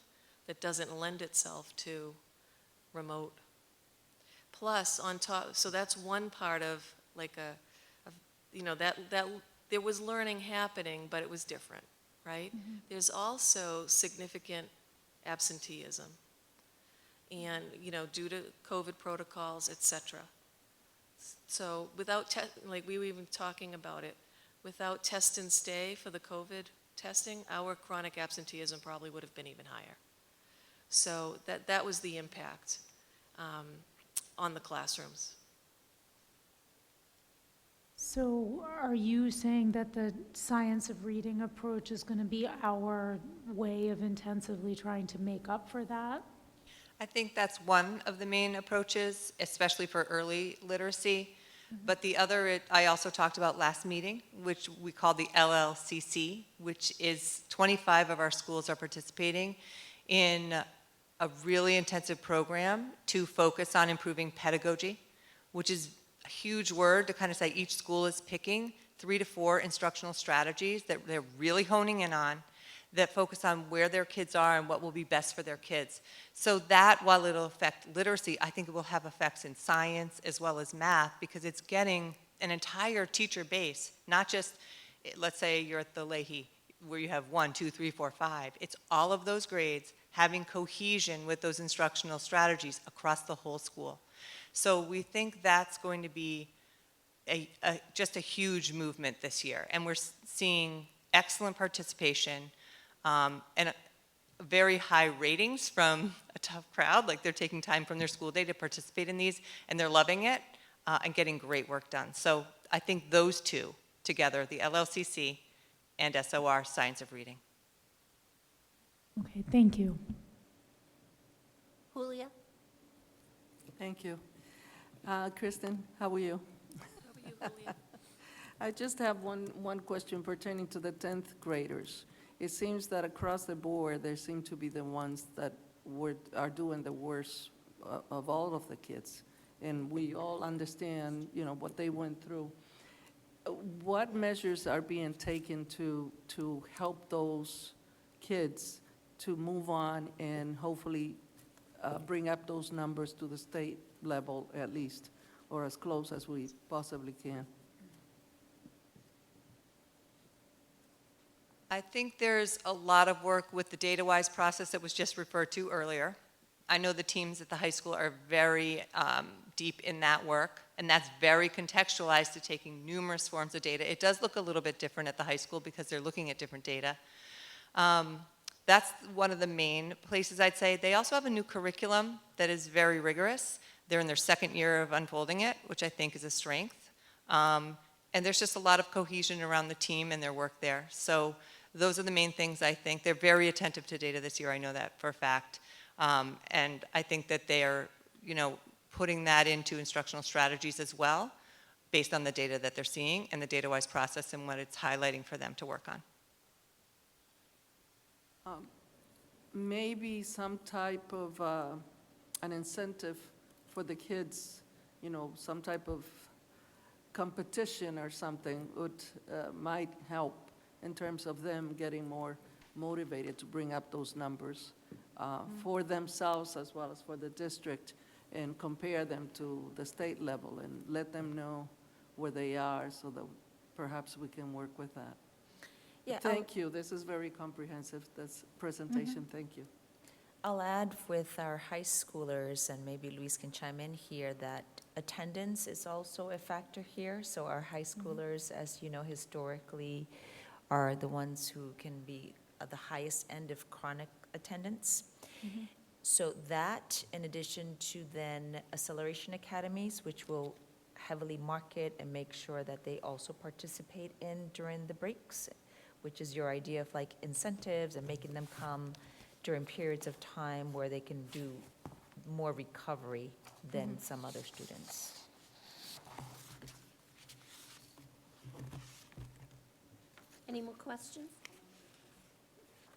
that doesn't lend itself to remote. Plus, on top, so that's one part of like that there was learning happening, but it was different, right? There's also significant absenteeism, and due to COVID protocols, etc. So without like we were even talking about it, without test and stay for the COVID testing, our chronic absenteeism probably would have been even higher. So that was the impact on the classrooms. So are you saying that the science of reading approach is going to be our way of intensively trying to make up for that? I think that's one of the main approaches, especially for early literacy. But the other, I also talked about last meeting, which we call the LLCC, which is 25 of our schools are participating in a really intensive program to focus on improving pedagogy, which is a huge word to kind of say each school is picking 3 to 4 instructional strategies that they're really honing in on that focus on where their kids are and what will be best for their kids. So that, while it'll affect literacy, I think it will have effects in science as well as math, because it's getting an entire teacher base, not just, let's say you're at the LAE, where you have 1, 2, 3, 4, 5. It's all of those grades having cohesion with those instructional strategies across the whole school. So we think that's going to be just a huge movement this year. And we're seeing excellent participation and very high ratings from a tough crowd. Like, they're taking time from their school day to participate in these, and they're loving it and getting great work done. So I think those two together, the LLCC and SOR, Science of Reading. Okay, thank you. Julia? Thank you. Kristen, how are you? How about you, Julia? I just have one question pertaining to the 10th graders. It seems that across the board, they seem to be the ones that are doing the worst of all of the kids. And we all understand, what they went through. What measures are being taken to help those kids to move on and hopefully bring up those numbers to the state level at least, or as close as we possibly can? I think there's a lot of work with the data-wise process that was just referred to earlier. I know the teams at the high school are very deep in that work, and that's very contextualized to taking numerous forms of data. It does look a little bit different at the high school because they're looking at different data. That's one of the main places I'd say. They also have a new curriculum that is very rigorous. They're in their second year of unfolding it, which I think is a strength. And there's just a lot of cohesion around the team and their work there. So those are the main things I think. They're very attentive to data this year. I know that for a fact. And I think that they are, putting that into instructional strategies as well, based on the data that they're seeing and the data-wise process and what it's highlighting for them to work on. Maybe some type of an incentive for the kids, some type of competition or something might help in terms of them getting more motivated to bring up those numbers for themselves as well as for the district, and compare them to the state level and let them know where they are so that perhaps we can work with that. Yeah, Thank you. This is very comprehensive, this presentation. Thank you. I'll add with our high schoolers, and maybe Luis can chime in here, that attendance is also a factor here. So our high schoolers, as you know, historically are the ones who can be at the highest end of chronic attendance. So that, in addition to then acceleration academies, which will heavily market and make sure that they also participate in during the breaks, which is your idea of like incentives and making them come during periods of time where they can do more recovery than some other students. Any more questions?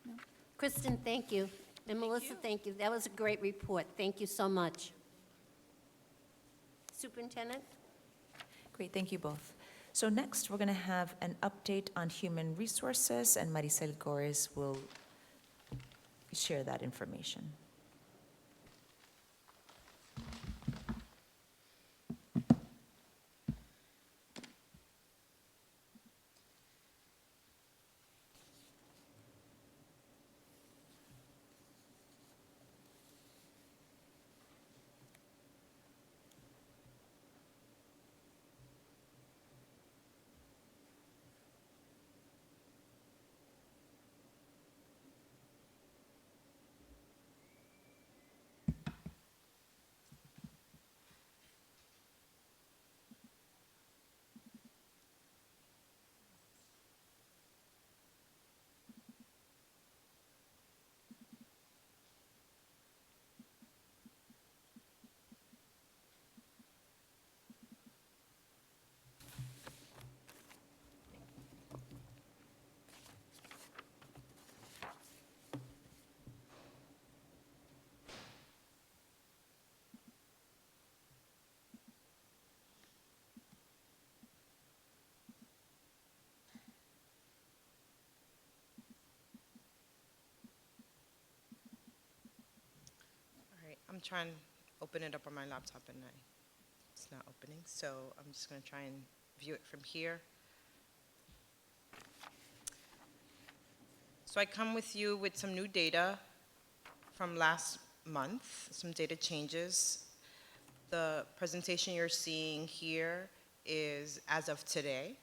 No. Kristen, thank you. And Melissa, thank you. That was a great report. Thank you so much. Superintendent? Great, thank you both. So next, we're going to have an update on human resources, and Maricel Gores will share that information. All right, I'm trying to open it up on my laptop and it's not opening, so I'm just going to try and view it from here. So I come with you with some new data from last month, some data changes. The presentation you're seeing here is as of today.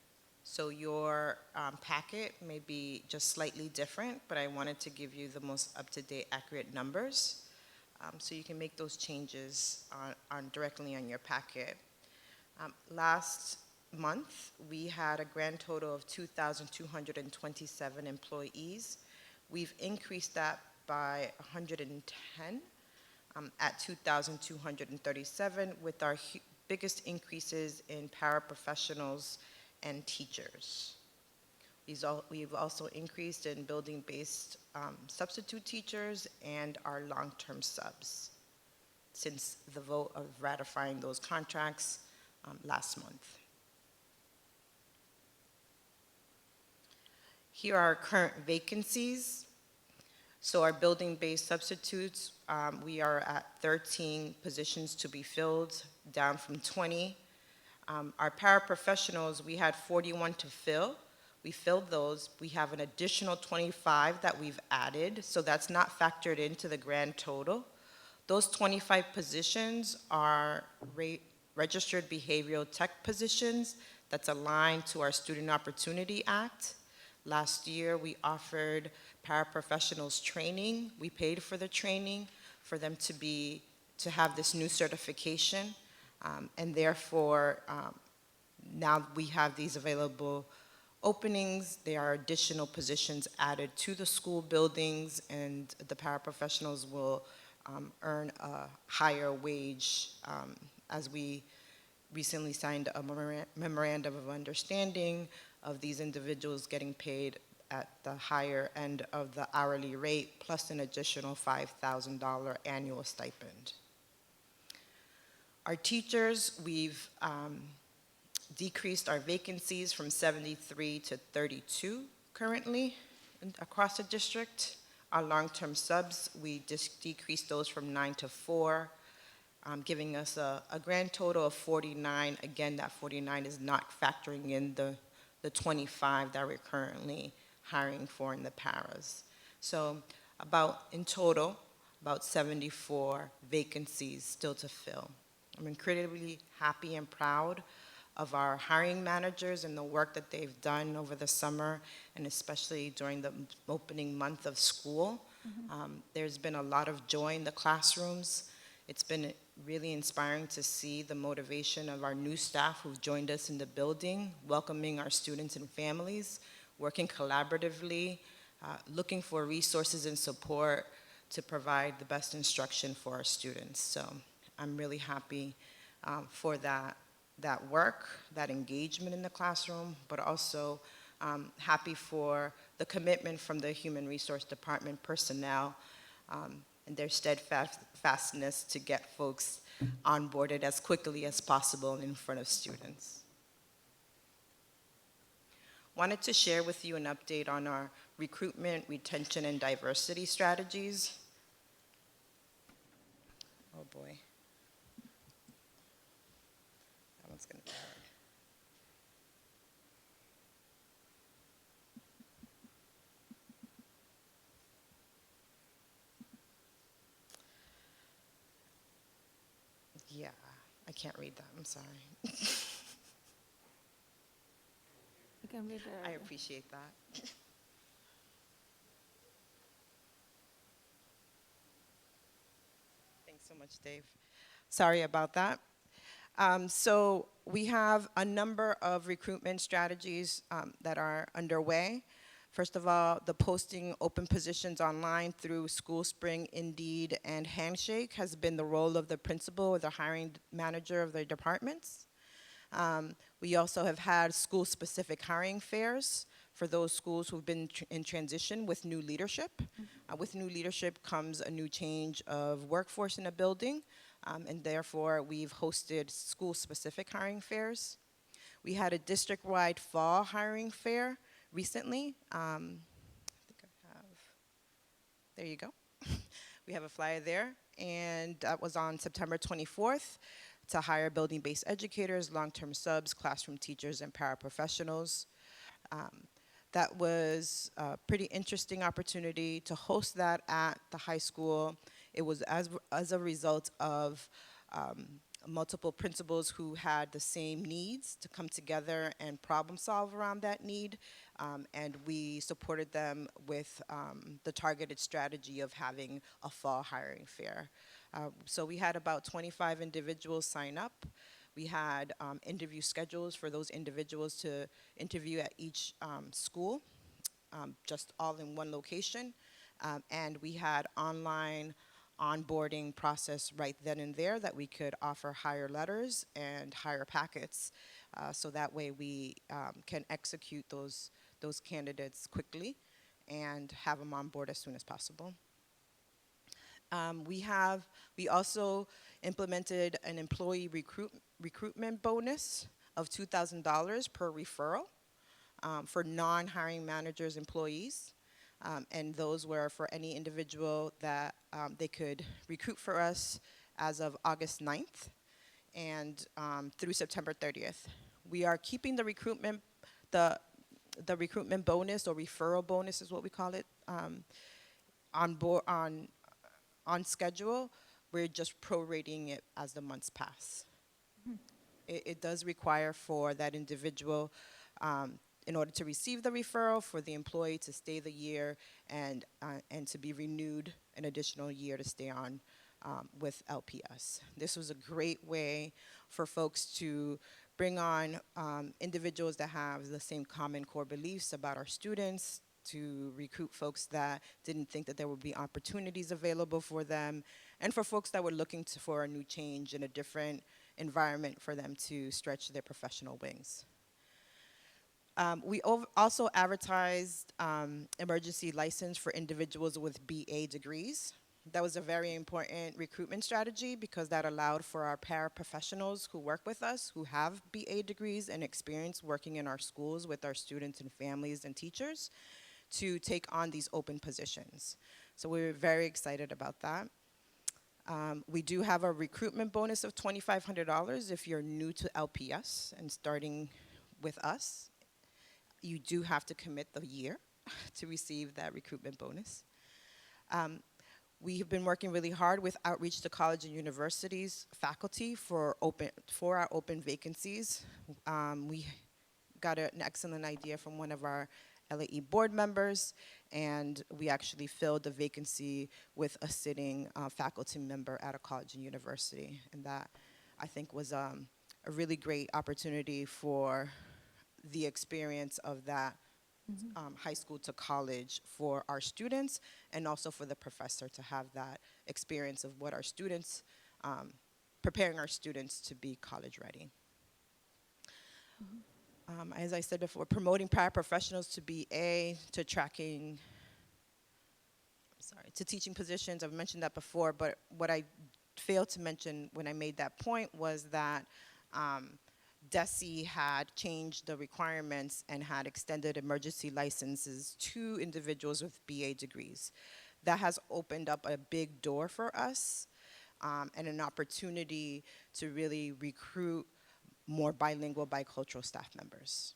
So your packet may be just slightly different, but I wanted to give you the most up-to-date, accurate numbers. So you can make those changes directly on your packet. Last month, we had a grand total of 2,227 employees. We've increased that by 110 at 2,237, with our biggest increases in paraprofessionals and teachers. We've also increased in building-based substitute teachers and our long-term subs since the vote of ratifying those contracts last month. Here are our current vacancies. So our building-based substitutes, we are at 13 positions to be filled, down from 20. Our paraprofessionals, we had 41 to fill. We filled those. We have an additional 25 that we've added, so that's not factored into the grand total. Those 25 positions are registered behavioral tech positions that's aligned to our Student Opportunity Act. Last year, we offered paraprofessionals training. We paid for the training for them to have this new certification, and therefore, now we have these available openings. There are additional positions added to the school buildings, and the paraprofessionals will earn a higher wage as we recently signed a memorandum of understanding of these individuals getting paid at the higher end of the hourly rate, plus an additional $5,000 annual stipend. Our teachers, we've decreased our vacancies from 73 to 32 currently across the district. Our long-term subs, we just decreased those from 9 to 4, giving us a grand total of 49. Again, that 49 is not factoring in the 25 that we're currently hiring for in the paras. So in total, about 74 vacancies still to fill. I'm incredibly happy and proud of our hiring managers and the work that they've done over the summer, and especially during the opening month of school. There's been a lot of joy in the classrooms. It's been really inspiring to see the motivation of our new staff who've joined us in the building, welcoming our students and families, working collaboratively, looking for resources and support to provide the best instruction for our students. So I'm really happy for that work, that engagement in the classroom, but also happy for the commitment from the Human Resource Department personnel and their steadfastness to get folks onboarded as quickly as possible in front of students. Wanted to share with you an update on our recruitment, retention, and diversity strategies. Oh boy. That one's gonna be hard. Yeah, I can't read that, I'm sorry. You can read I the, appreciate that. Thanks so much, Dave. Sorry about that. So we have a number of recruitment strategies that are underway. First of all, the posting open positions online through School Spring, Indeed, and Handshake has been the role of the principal or the hiring manager of their departments. We also have had school-specific hiring fairs for those schools who've been in transition with new leadership. With new leadership comes a new change of workforce in a building, and therefore we've hosted school-specific hiring fairs. We had a district-wide fall hiring fair recently. I think I have, there you go. We have a flyer there, and that was on September 24th to hire building-based educators, long-term subs, classroom teachers, and paraprofessionals. That was a pretty interesting opportunity to host that at the high school. It was as a result of multiple principals who had the same needs to come together and problem solve around that need. And we supported them with the targeted strategy of having a fall hiring fair. So we had about 25 individuals sign up. We had interview schedules for those individuals to interview at each school, just all in one location. And we had online onboarding process right then and there that we could offer hire letters and hire packets. So that way we can execute those candidates quickly and have them on board as soon as possible. We also implemented an employee recruitment bonus of $2,000 per referral for non-hiring managers employees. And those were for any individual that they could recruit for us as of August 9th and through September 30th. We are keeping the recruitment bonus or referral bonus is what we call it on schedule. We're just prorating it as the months pass. It does require for that individual, in order to receive the referral, for the employee to stay the year and to be renewed an additional year to stay on with LPS. This was a great way for folks to bring on individuals that have the same common core beliefs about our students, to recruit folks that didn't think that there would be opportunities available for them, and for folks that were looking for a new change in a different environment for them to stretch their professional wings. We also advertised emergency license for individuals with BA degrees. That was a very important recruitment strategy because that allowed for our paraprofessionals who work with us, who have BA degrees and experience working in our schools with our students and families and teachers, to take on these open positions. So we were very excited about that. We do have a recruitment bonus of $2,500 if you're new to LPS and starting with us. You do have to commit the year to receive that recruitment bonus. We have been working really hard with outreach to college and universities faculty for our open vacancies. We got an excellent idea from one of our LAE board members, and we actually filled the vacancy with a sitting faculty member at a college and university. And that, I think, was a really great opportunity for the experience of that high school to college for our students, and also for the professor to have that experience of what our students, preparing our students to be college ready. As I said before, promoting paraprofessionals to BA, to to teaching positions. I've mentioned that before, but what I failed to mention when I made that point was that DESE had changed the requirements and had extended emergency licenses to individuals with BA degrees. That has opened up a big door for us and an opportunity to really recruit more bilingual, bicultural staff members.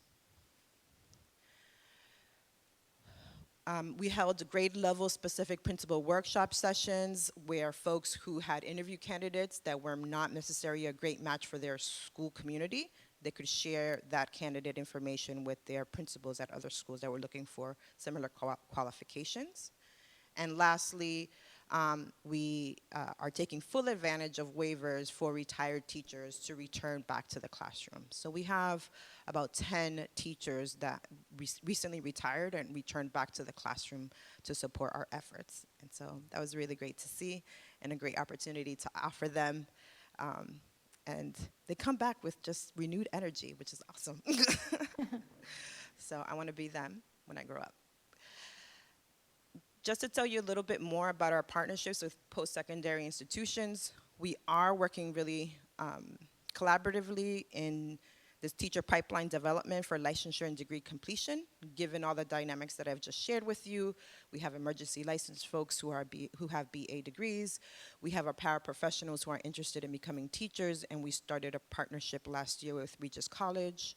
We held grade level specific principal workshop sessions where folks who had interview candidates that were not necessarily a great match for their school community, they could share that candidate information with their principals at other schools that were looking for similar qualifications. And lastly, we are taking full advantage of waivers for retired teachers to return back to the classroom. So we have about 10 teachers that recently retired and returned back to the classroom to support our efforts. And so that was really great to see and a great opportunity to offer them. And they come back with just renewed energy, which is awesome. So I want to be them when I grow up. Just to tell you a little bit more about our partnerships with post-secondary institutions, we are working really collaboratively in this teacher pipeline development for licensure and degree completion. Given all the dynamics that I've just shared with you, we have emergency licensed folks who have BA degrees. We have our paraprofessionals who are interested in becoming teachers, and we started a partnership last year with Regis College.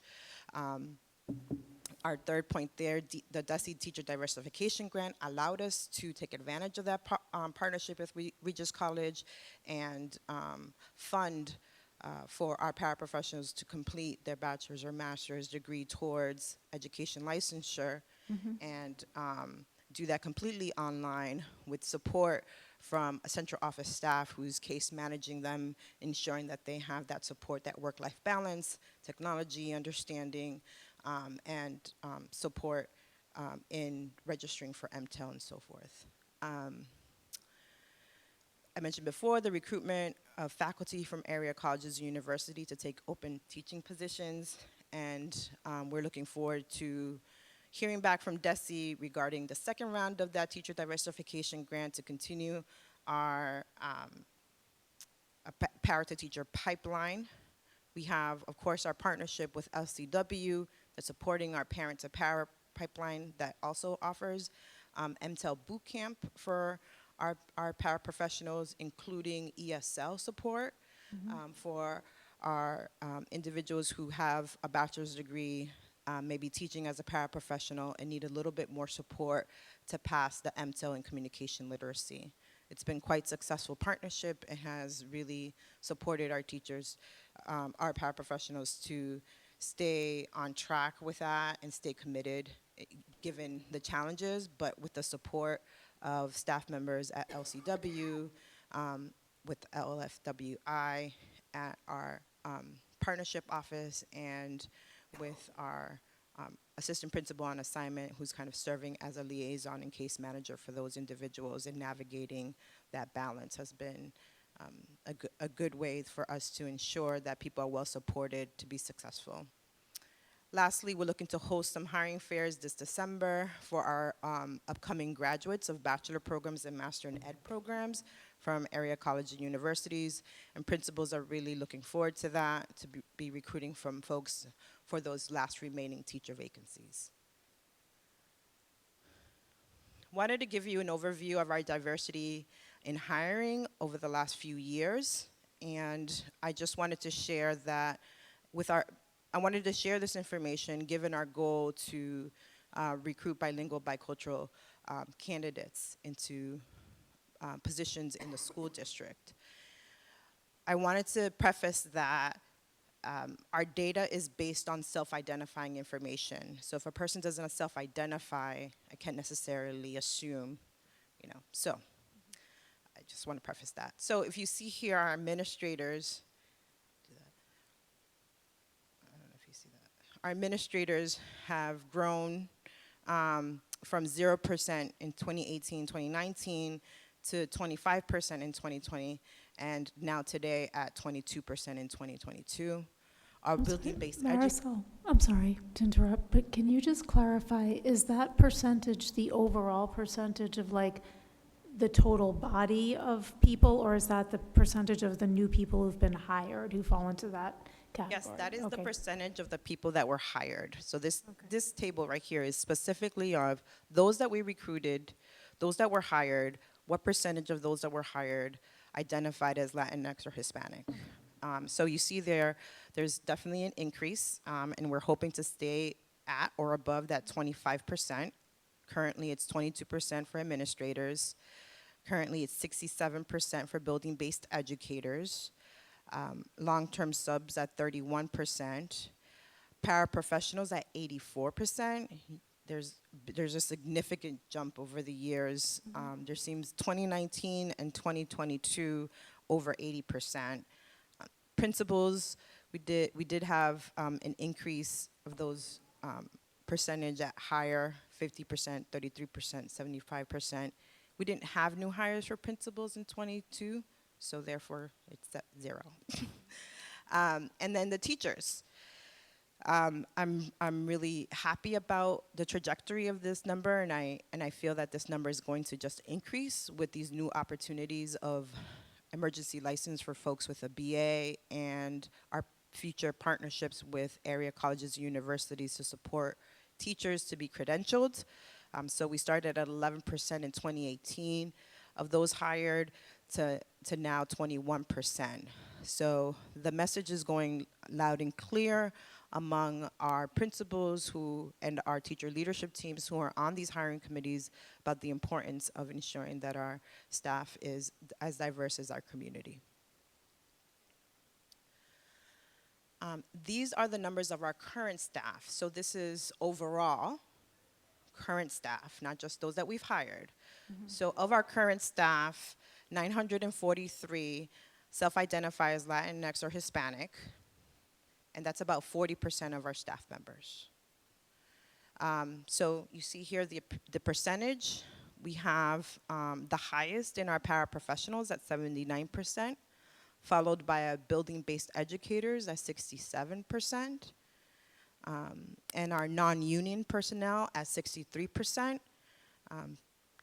Our third point there, the DESE Teacher Diversification Grant allowed us to take advantage of that partnership with Regis College and fund for our paraprofessionals to complete their bachelor's or master's degree towards education licensure and do that completely online with support from a central office staff who's case managing them, ensuring that they have that support, that work-life balance, technology understanding, and support in registering for MTEL and so forth. I mentioned before the recruitment of faculty from area colleges and university to take open teaching positions, and we're looking forward to hearing back from DESE regarding the second round of that teacher diversification grant to continue our para-to-teacher pipeline. We have, of course, our partnership with LCW that's supporting our parent-to-para pipeline that also offers MTEL bootcamp for our paraprofessionals, including ESL support for our individuals who have a bachelor's degree, maybe teaching as a paraprofessional and need a little bit more support to pass the MTEL in communication literacy. It's been quite successful partnership. It has really supported our teachers, our paraprofessionals to stay on track with that and stay committed given the challenges, but with the support of staff members at LCW, with LFWI, at our partnership office, and with our assistant principal on assignment who's kind of serving as a liaison and case manager for those individuals, and navigating that balance has been a good way for us to ensure that people are well supported to be successful. Lastly, we're looking to host some hiring fairs this December for our upcoming graduates of bachelor programs and master in ed programs from area colleges and universities, and principals are really looking forward to that, to be recruiting from folks for those last remaining teacher vacancies. Wanted to give you an overview of our diversity in hiring over the last few years, and I just wanted to share that I wanted to share this information given our goal to recruit bilingual, bicultural candidates into positions in the school district. I wanted to preface that our data is based on self-identifying information. So if a person doesn't self-identify, I can't necessarily assume, so I just want to preface that. So if you see here, our administrators, our administrators have grown from 0% in 2018, 2019 to 25% in 2020, and now today at 22% in 2022. Our building-based Marisol, I'm sorry to interrupt, but can you just clarify, is that percentage the overall percentage of like the total body of people, or is that the percentage of the new people who've been hired who fall into that category? Yes, that is the Okay. percentage of the people that were hired. So this table right here is specifically of those that we recruited, those that were hired, what percentage of those that were hired identified as Latinx or Hispanic. So you see there's definitely an increase, and we're hoping to stay at or above that 25%. Currently, it's 22% for administrators. Currently, it's 67% for building-based educators. Long-term subs at 31%. Paraprofessionals at 84%. There's a significant jump over the years. There seems 2019 and 2022 over 80%. Principals, we did have an increase of those percentage at higher, 50%, 33%, 75%. We didn't have new hires for principals in 22, so therefore it's at 0. And then the teachers. I'm really happy about the trajectory of this number, and I feel that this number is going to just increase with these new opportunities of emergency license for folks with a BA and our future partnerships with area colleges and universities to support teachers to be credentialed. So we started at 11% in 2018 of those hired to now 21%. So the message is going loud and clear among our principals and our teacher leadership teams who are on these hiring committees about the importance of ensuring that our staff is as diverse as our community. These are the numbers of our current staff. So this is overall current staff, not just those that we've hired. So of our current staff, 943 self-identify as Latinx or Hispanic, and that's about 40% of our staff members. So you see here the percentage. We have the highest in our paraprofessionals at 79%, followed by our building-based educators at 67%, and our non-union personnel at 63%.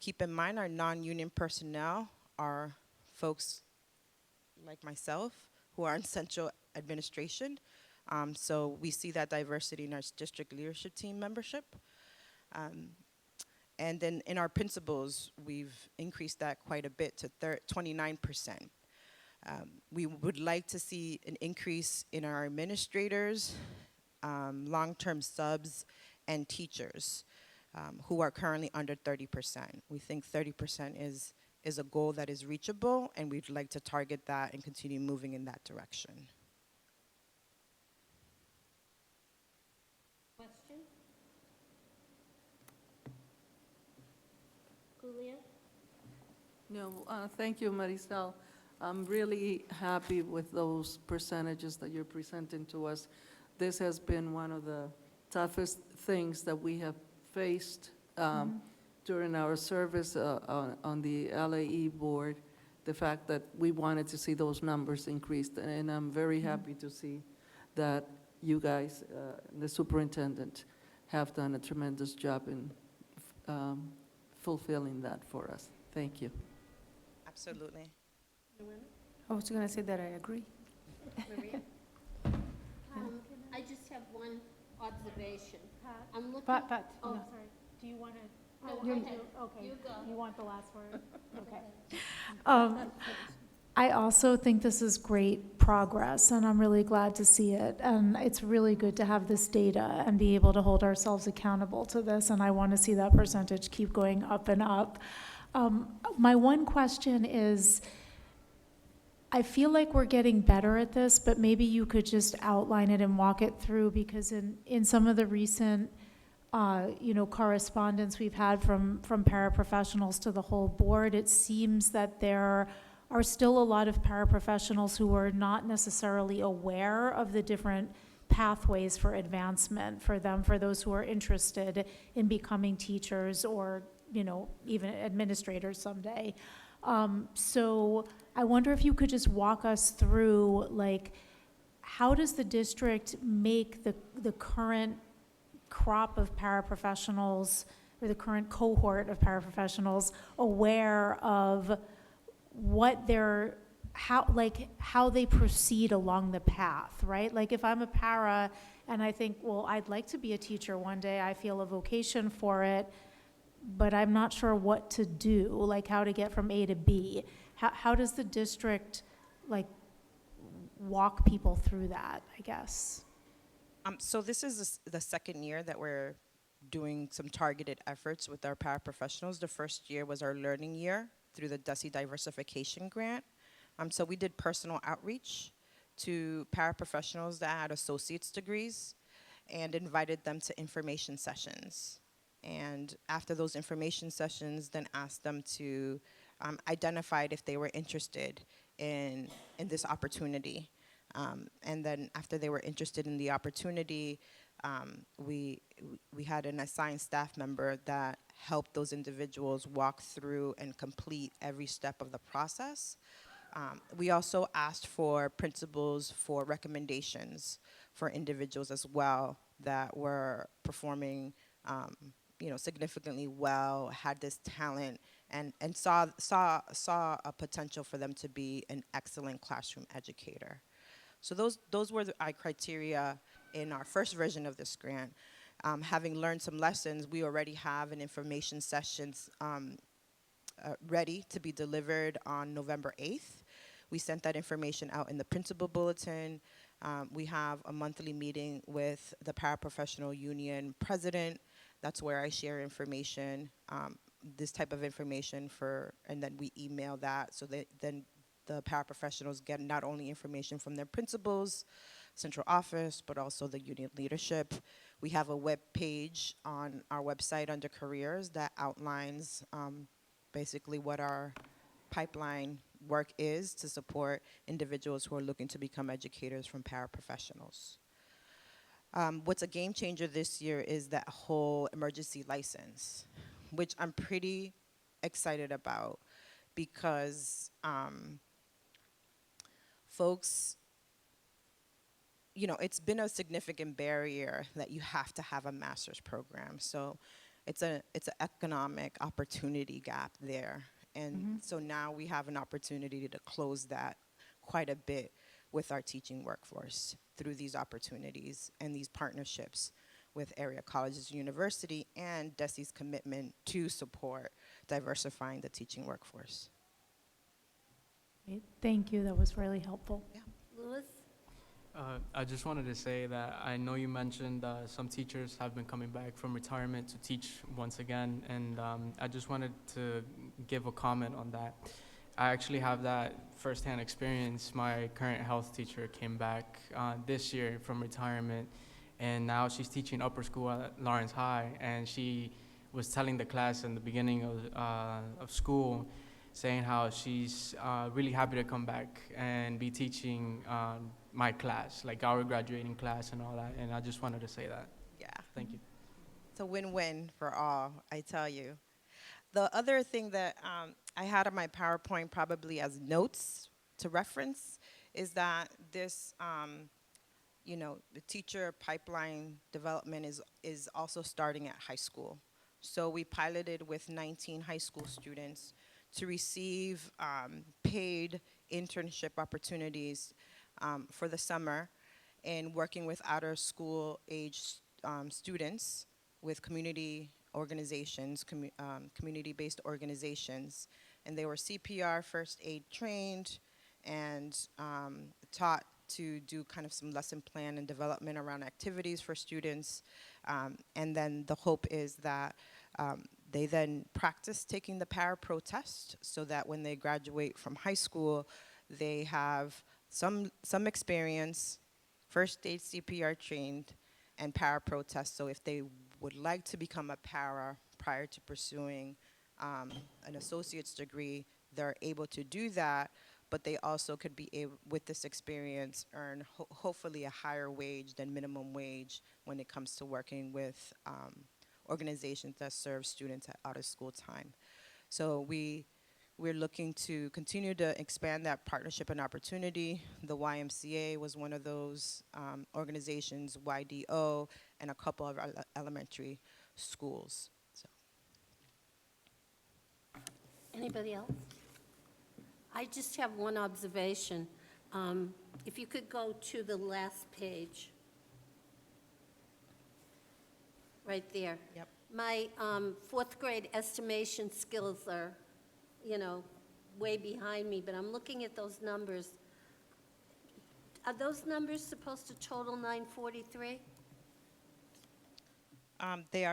Keep in mind, our non-union personnel are folks like myself who are in central administration. So we see that diversity in our district leadership team membership. And then in our principals, we've increased that quite a bit to 29%. We would like to see an increase in our administrators, long-term subs, and teachers who are currently under 30%. We think 30% is a goal that is reachable, and we'd like to target that and continue moving in that direction. Question? Julia? No, thank you, Marisol. I'm really happy with those percentages that you're presenting to us. This has been one of the toughest things that we have faced during our service on the LAE board, the fact that we wanted to see those numbers increased. And I'm very happy to see that you guys, the superintendent, have done a tremendous job in fulfilling that for us. Thank you. Absolutely. I was going to say that I agree. Maria? I just have one observation. I'm looking. Pat, Oh, no, sorry. Do you want to? No, you go ahead. Okay. You go. You want the last word? Okay. I also think this is great progress, and I'm really glad to see it. And it's really good to have this data and be able to hold ourselves accountable to this, and I want to see that percentage keep going up and up. My one question is, I feel like we're getting better at this, but maybe you could just outline it and walk it through, because in some of the recent correspondence we've had from paraprofessionals to the whole board, it seems that there are still a lot of paraprofessionals who are not necessarily aware of the different pathways for advancement for them, for those who are interested in becoming teachers or, even administrators someday. So I wonder if you could just walk us through, how does the district make the current crop of paraprofessionals, or the current cohort of paraprofessionals, aware of what their how they proceed along the path, right? Like if I'm a para and I think, well, I'd like to be a teacher one day, I feel a vocation for it, but I'm not sure what to do, like how to get from A to B. How does the district like walk people through that, I guess? So this is the second year that we're doing some targeted efforts with our paraprofessionals. The first year was our learning year through the DESE Diversification Grant. So we did personal outreach to paraprofessionals that had associate's degrees and invited them to information sessions. And after those information sessions, then asked them to identify if they were interested in this opportunity. And then after they were interested in the opportunity, we had an assigned staff member that helped those individuals walk through and complete every step of the process. We also asked for principals for recommendations for individuals as well that were performing significantly well, had this talent, and saw a potential for them to be an excellent classroom educator. So those were our criteria in our first version of this grant. Having learned some lessons, we already have an information sessions ready to be delivered on November 8th. We sent that information out in the principal bulletin. We have a monthly meeting with the paraprofessional union president. That's where I share information, this type of information and then we email that so that then the paraprofessionals get not only information from their principals, central office, but also the union leadership. We have a web page on our website under careers that outlines basically what our pipeline work is to support individuals who are looking to become educators from paraprofessionals. What's a game changer this year is that whole emergency license, which I'm pretty excited about because folks, it's been a significant barrier that you have to have a master's program. So it's an economic opportunity gap there. And so now we have an opportunity to close that quite a bit with our teaching workforce through these opportunities and these partnerships with area colleges and university and DESE's commitment to support diversifying the teaching workforce. Great. Thank you, that was really helpful. Yeah. Louis? I just wanted to say that I know you mentioned some teachers have been coming back from retirement to teach once again, and I just wanted to give a comment on that. I actually have that firsthand experience. My current health teacher came back this year from retirement, and now she's teaching upper school at Lawrence High, and she was telling the class in the beginning of school, saying how she's really happy to come back and be teaching my class, like our graduating class and all that, and I just wanted to say that. Yeah. Thank you. It's a win-win for all, I tell you. The other thing that I had on my PowerPoint probably as notes to reference is that this, the teacher pipeline development is also starting at high school. So we piloted with 19 high school students to receive paid internship opportunities for the summer and working with outer school age students with community organizations, community-based organizations. And they were CPR, first aid trained, and taught to do kind of some lesson plan and development around activities for students. And then the hope is that they then practice taking the Parapro test so that when they graduate from high school, they have some experience, first aid CPR trained, and Parapro test. So if they would like to become a para prior to pursuing an associate's degree, they're able to do that, but they also could be able, with this experience, earn hopefully a higher wage than minimum wage when it comes to working with organizations that serve students at out of school time. So we're looking to continue to expand that partnership and opportunity. The YMCA was one of those organizations, YDO, and a couple of elementary schools. So. Anybody else? I just have one observation. If you could go to the last page. Right there. Yep. My fourth grade estimation skills are, way behind me, but I'm looking at those numbers. Are those numbers supposed to total 943? They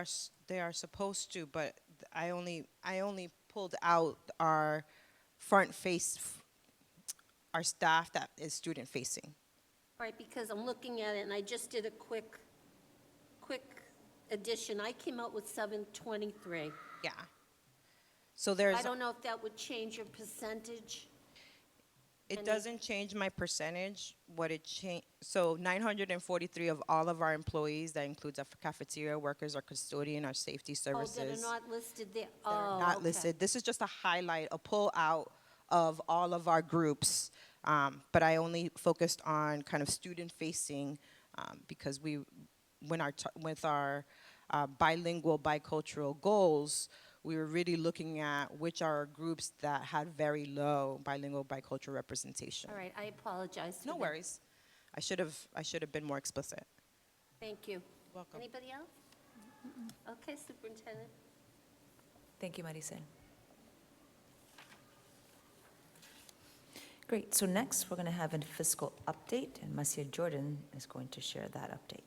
are supposed to, but I only pulled out our our staff that is student facing. Right, because I'm looking at it, and I just did a quick addition. I came out with 723. Yeah. So there's. I don't know if that would change your percentage. It doesn't change my percentage. What it so 943 of all of our employees, that includes our cafeteria workers, our custodian, our safety services. Oh, that are not listed there? That are Oh, not okay. listed. This is just a highlight, a pull out of all of our groups. But I only focused on kind of student facing because with our bilingual, bicultural goals, we were really looking at which are groups that had very low bilingual, bicultural representation. All right, I apologize for No that. worries. I should have been more explicit. Thank you. Welcome. Anybody else? Okay, Superintendent. Thank you, Maricel. Great, so next, we're going to have a fiscal update, and Monsieur Jordan is going to share that update.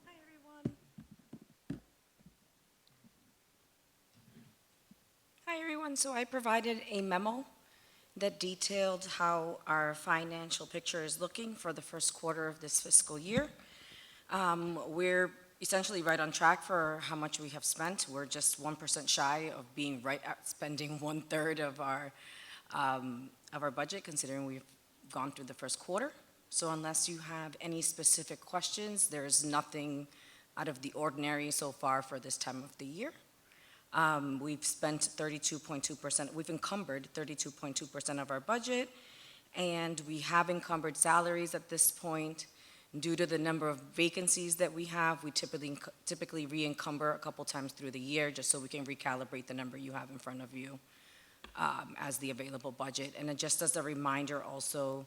Hi, everyone. Hi, everyone. So I provided a memo that detailed how our financial picture is looking for the first quarter of this fiscal year. We're essentially right on track for how much we have spent. We're just 1% shy of being right at spending 1/3 of our budget, considering we've gone through the first quarter. So unless you have any specific questions, there's nothing out of the ordinary so far for this time of the year. We've spent 32.2%, we've encumbered 32.2% of our budget, and we have encumbered salaries at this point. Due to the number of vacancies that we have, we typically re-encumber a couple times through the year, just so we can recalibrate the number you have in front of you as the available budget. And then just as a reminder also,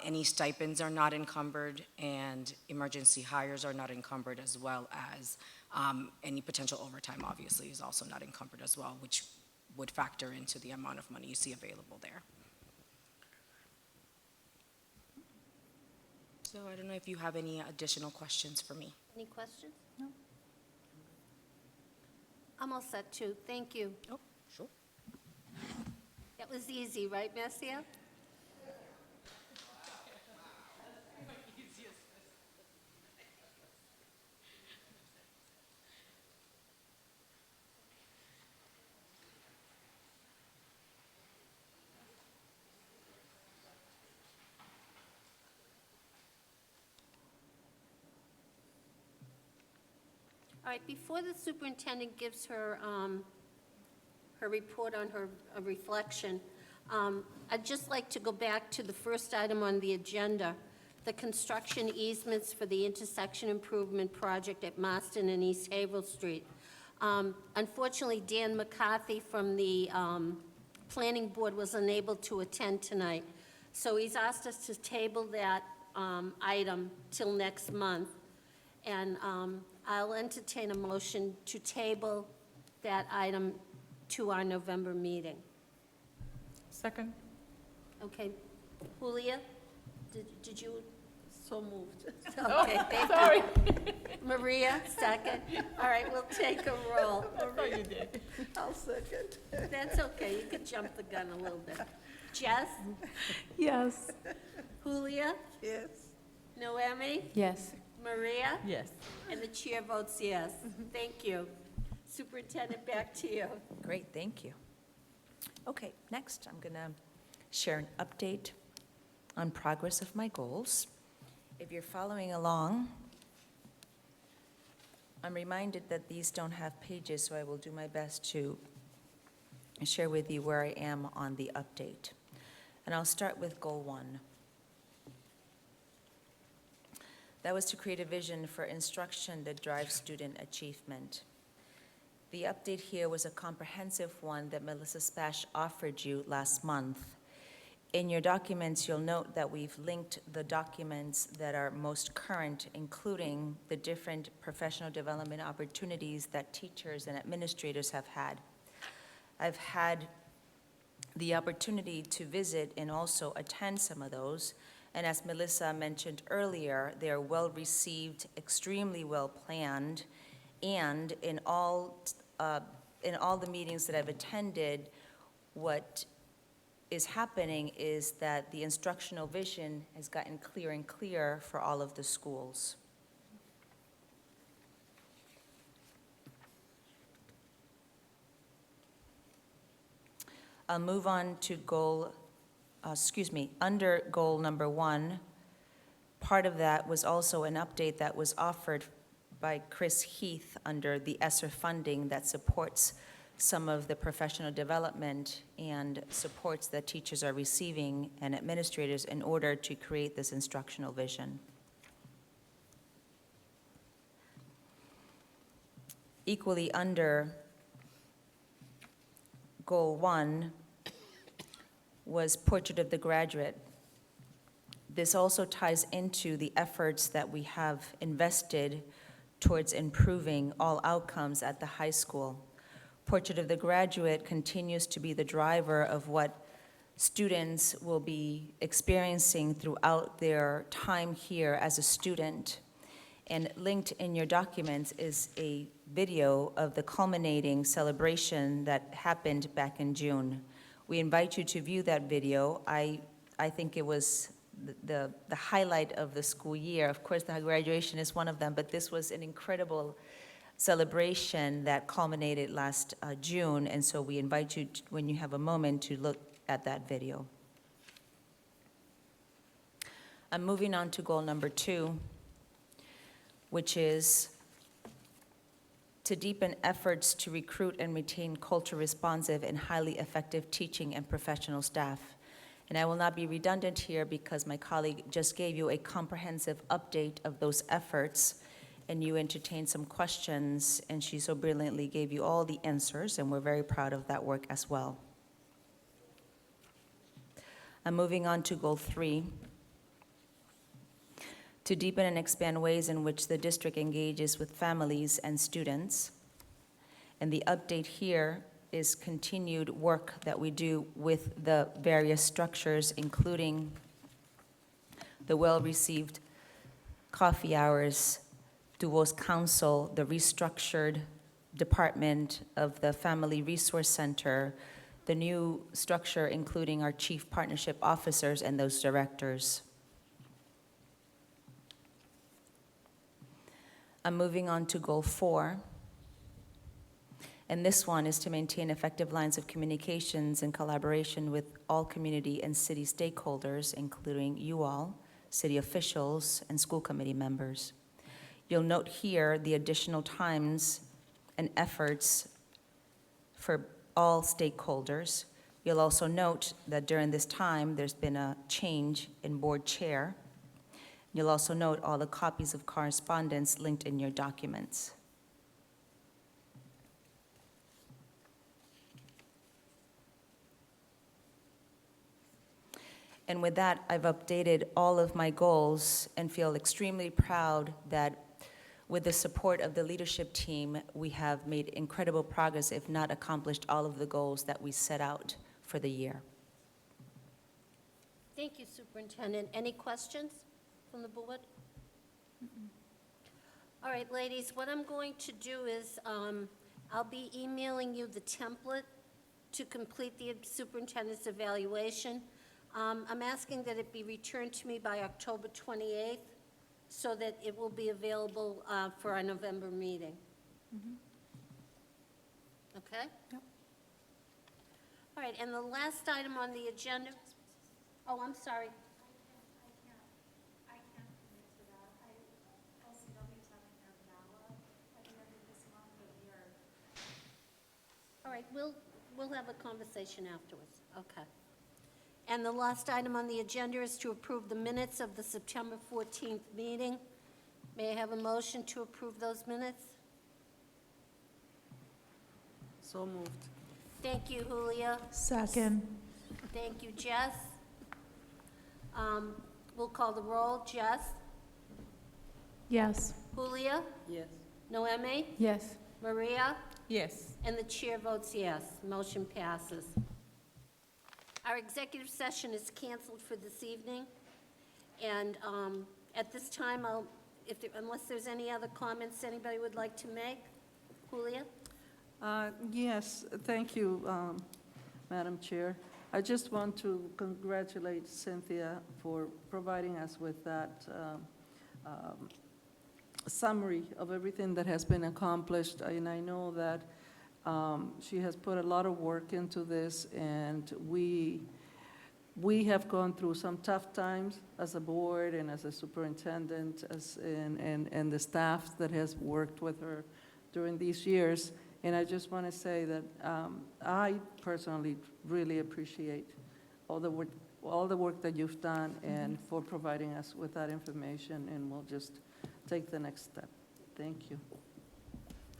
any stipends are not encumbered, and emergency hires are not encumbered, as well as any potential overtime, obviously, is also not encumbered as well, which would factor into the amount of money you see available there. So I don't know if you have any additional questions for me. Any questions? No. I'm all set, too. Thank you. Oh, sure. That was easy, right, Marcia? All right, before the superintendent gives her, her report on her reflection, I'd just like to go back to the first item on the agenda, the construction easements for the intersection improvement project at Marston and East Haverhill Street. Unfortunately, Dan McCarthy from the Planning Board was unable to attend tonight, so he's asked us to table that item till next month. And I'll entertain a motion to table that item to our November meeting. Second. Okay. Julia, did you? So moved. Okay, thank you. Maria, second. All right, we'll take a roll. Maria, you did. I'll second. That's okay, you could jump the gun a little bit. Jess? Yes. Julia? Yes. Noemi? Yes. Maria? Yes. And the chair votes yes. Thank you. Superintendent, back to you. Great, thank you. Okay, next, I'm going to share an update on progress of my goals. If you're following along, I'm reminded that these don't have pages, so I will do my best to share with you where I am on the update. And I'll start with Goal 1. That was to create a vision for instruction that drives student achievement. The update here was a comprehensive one that Melissa Spash offered you last month. In your documents, you'll note that we've linked the documents that are most current, including the different professional development opportunities that teachers and administrators have had. I've had the opportunity to visit and also attend some of those, and as Melissa mentioned earlier, they are well-received, extremely well-planned, and in all the meetings that I've attended, what is happening is that the instructional vision has gotten clearer and clearer for all of the schools. I'll move on to under goal number 1, part of that was also an update that was offered by Chris Heath under the ESSER funding that supports some of the professional development and supports that teachers are receiving and administrators in order to create this instructional vision. Equally under goal 1 was Portrait of the Graduate. This also ties into the efforts that we have invested towards improving all outcomes at the high school. Portrait of the Graduate continues to be the driver of what students will be experiencing throughout their time here as a student. And linked in your documents is a video of the culminating celebration that happened back in June. We invite you to view that video. I think it was the highlight of the school year. Of course, the graduation is one of them, but this was an incredible celebration that culminated last June, and so we invite you, when you have a moment, to look at that video. I'm moving on to goal number 2, which is to deepen efforts to recruit and retain culture-responsive and highly effective teaching and professional staff. And I will not be redundant here because my colleague just gave you a comprehensive update of those efforts, and you entertained some questions, and she so brilliantly gave you all the answers, and we're very proud of that work as well. I'm moving on to goal 3, to deepen and expand ways in which the district engages with families and students. And the update here is continued work that we do with the various structures, including the well-received coffee hours, Duos Council, the restructured department of the Family Resource Center, the new structure including our chief partnership officers and those directors. I'm moving on to goal 4. And this one is to maintain effective lines of communications and collaboration with all community and city stakeholders, including you all, city officials, and school committee members. You'll note here the additional times and efforts for all stakeholders. You'll also note that during this time, there's been a change in board chair. You'll also note all the copies of correspondence linked in your documents. And with that, I've updated all of my goals and feel extremely proud that with the support of the leadership team, we have made incredible progress, if not accomplished all of the goals that we set out for the year. Thank you, Superintendent. Any questions from the board? All right, ladies, what I'm going to do is I'll be emailing you the template to complete the superintendent's evaluation. I'm asking that it be returned to me by October 28th so that it will be available for our November meeting. Okay? Yep. All right, and the last item on the agenda, oh, I'm sorry. I can't commit to that. LCW's having their gala at the end of this month of year. All right, we'll have a conversation afterwards. Okay. And the last item on the agenda is to approve the minutes of the September 14th meeting. May I have a motion to approve those minutes? So moved. Thank you, Julia. Second. Thank you, Jess. We'll call the roll. Jess? Yes. Julia? Yes. Noemi? Yes. Maria? Yes. And the chair votes yes. Motion passes. Our executive session is canceled for this evening. And at this time, unless there's any other comments anybody would like to make? Julia? Yes, thank you, Madam Chair. I just want to congratulate Cynthia for providing us with that summary of everything that has been accomplished. And I know that she has put a lot of work into this, and we have gone through some tough times as a board and as a superintendent and the staff that has worked with her during these years. And I just want to say that I personally really appreciate all the work that you've done and for providing us with that information, and we'll just take the next step. Thank you.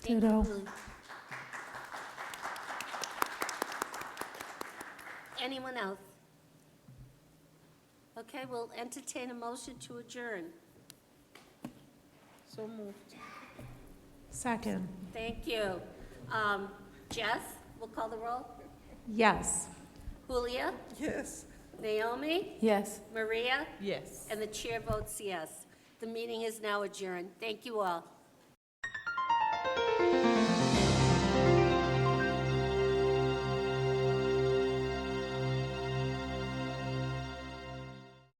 Thank you, Ditto. Julia. Anyone else? Okay, we'll entertain a motion to adjourn. So moved. Second. Thank you. Jess, we'll call the roll. Yes. Julia? Yes. Naomi? Yes. Maria? Yes. And the chair votes yes. The meeting is now adjourned. Thank you all.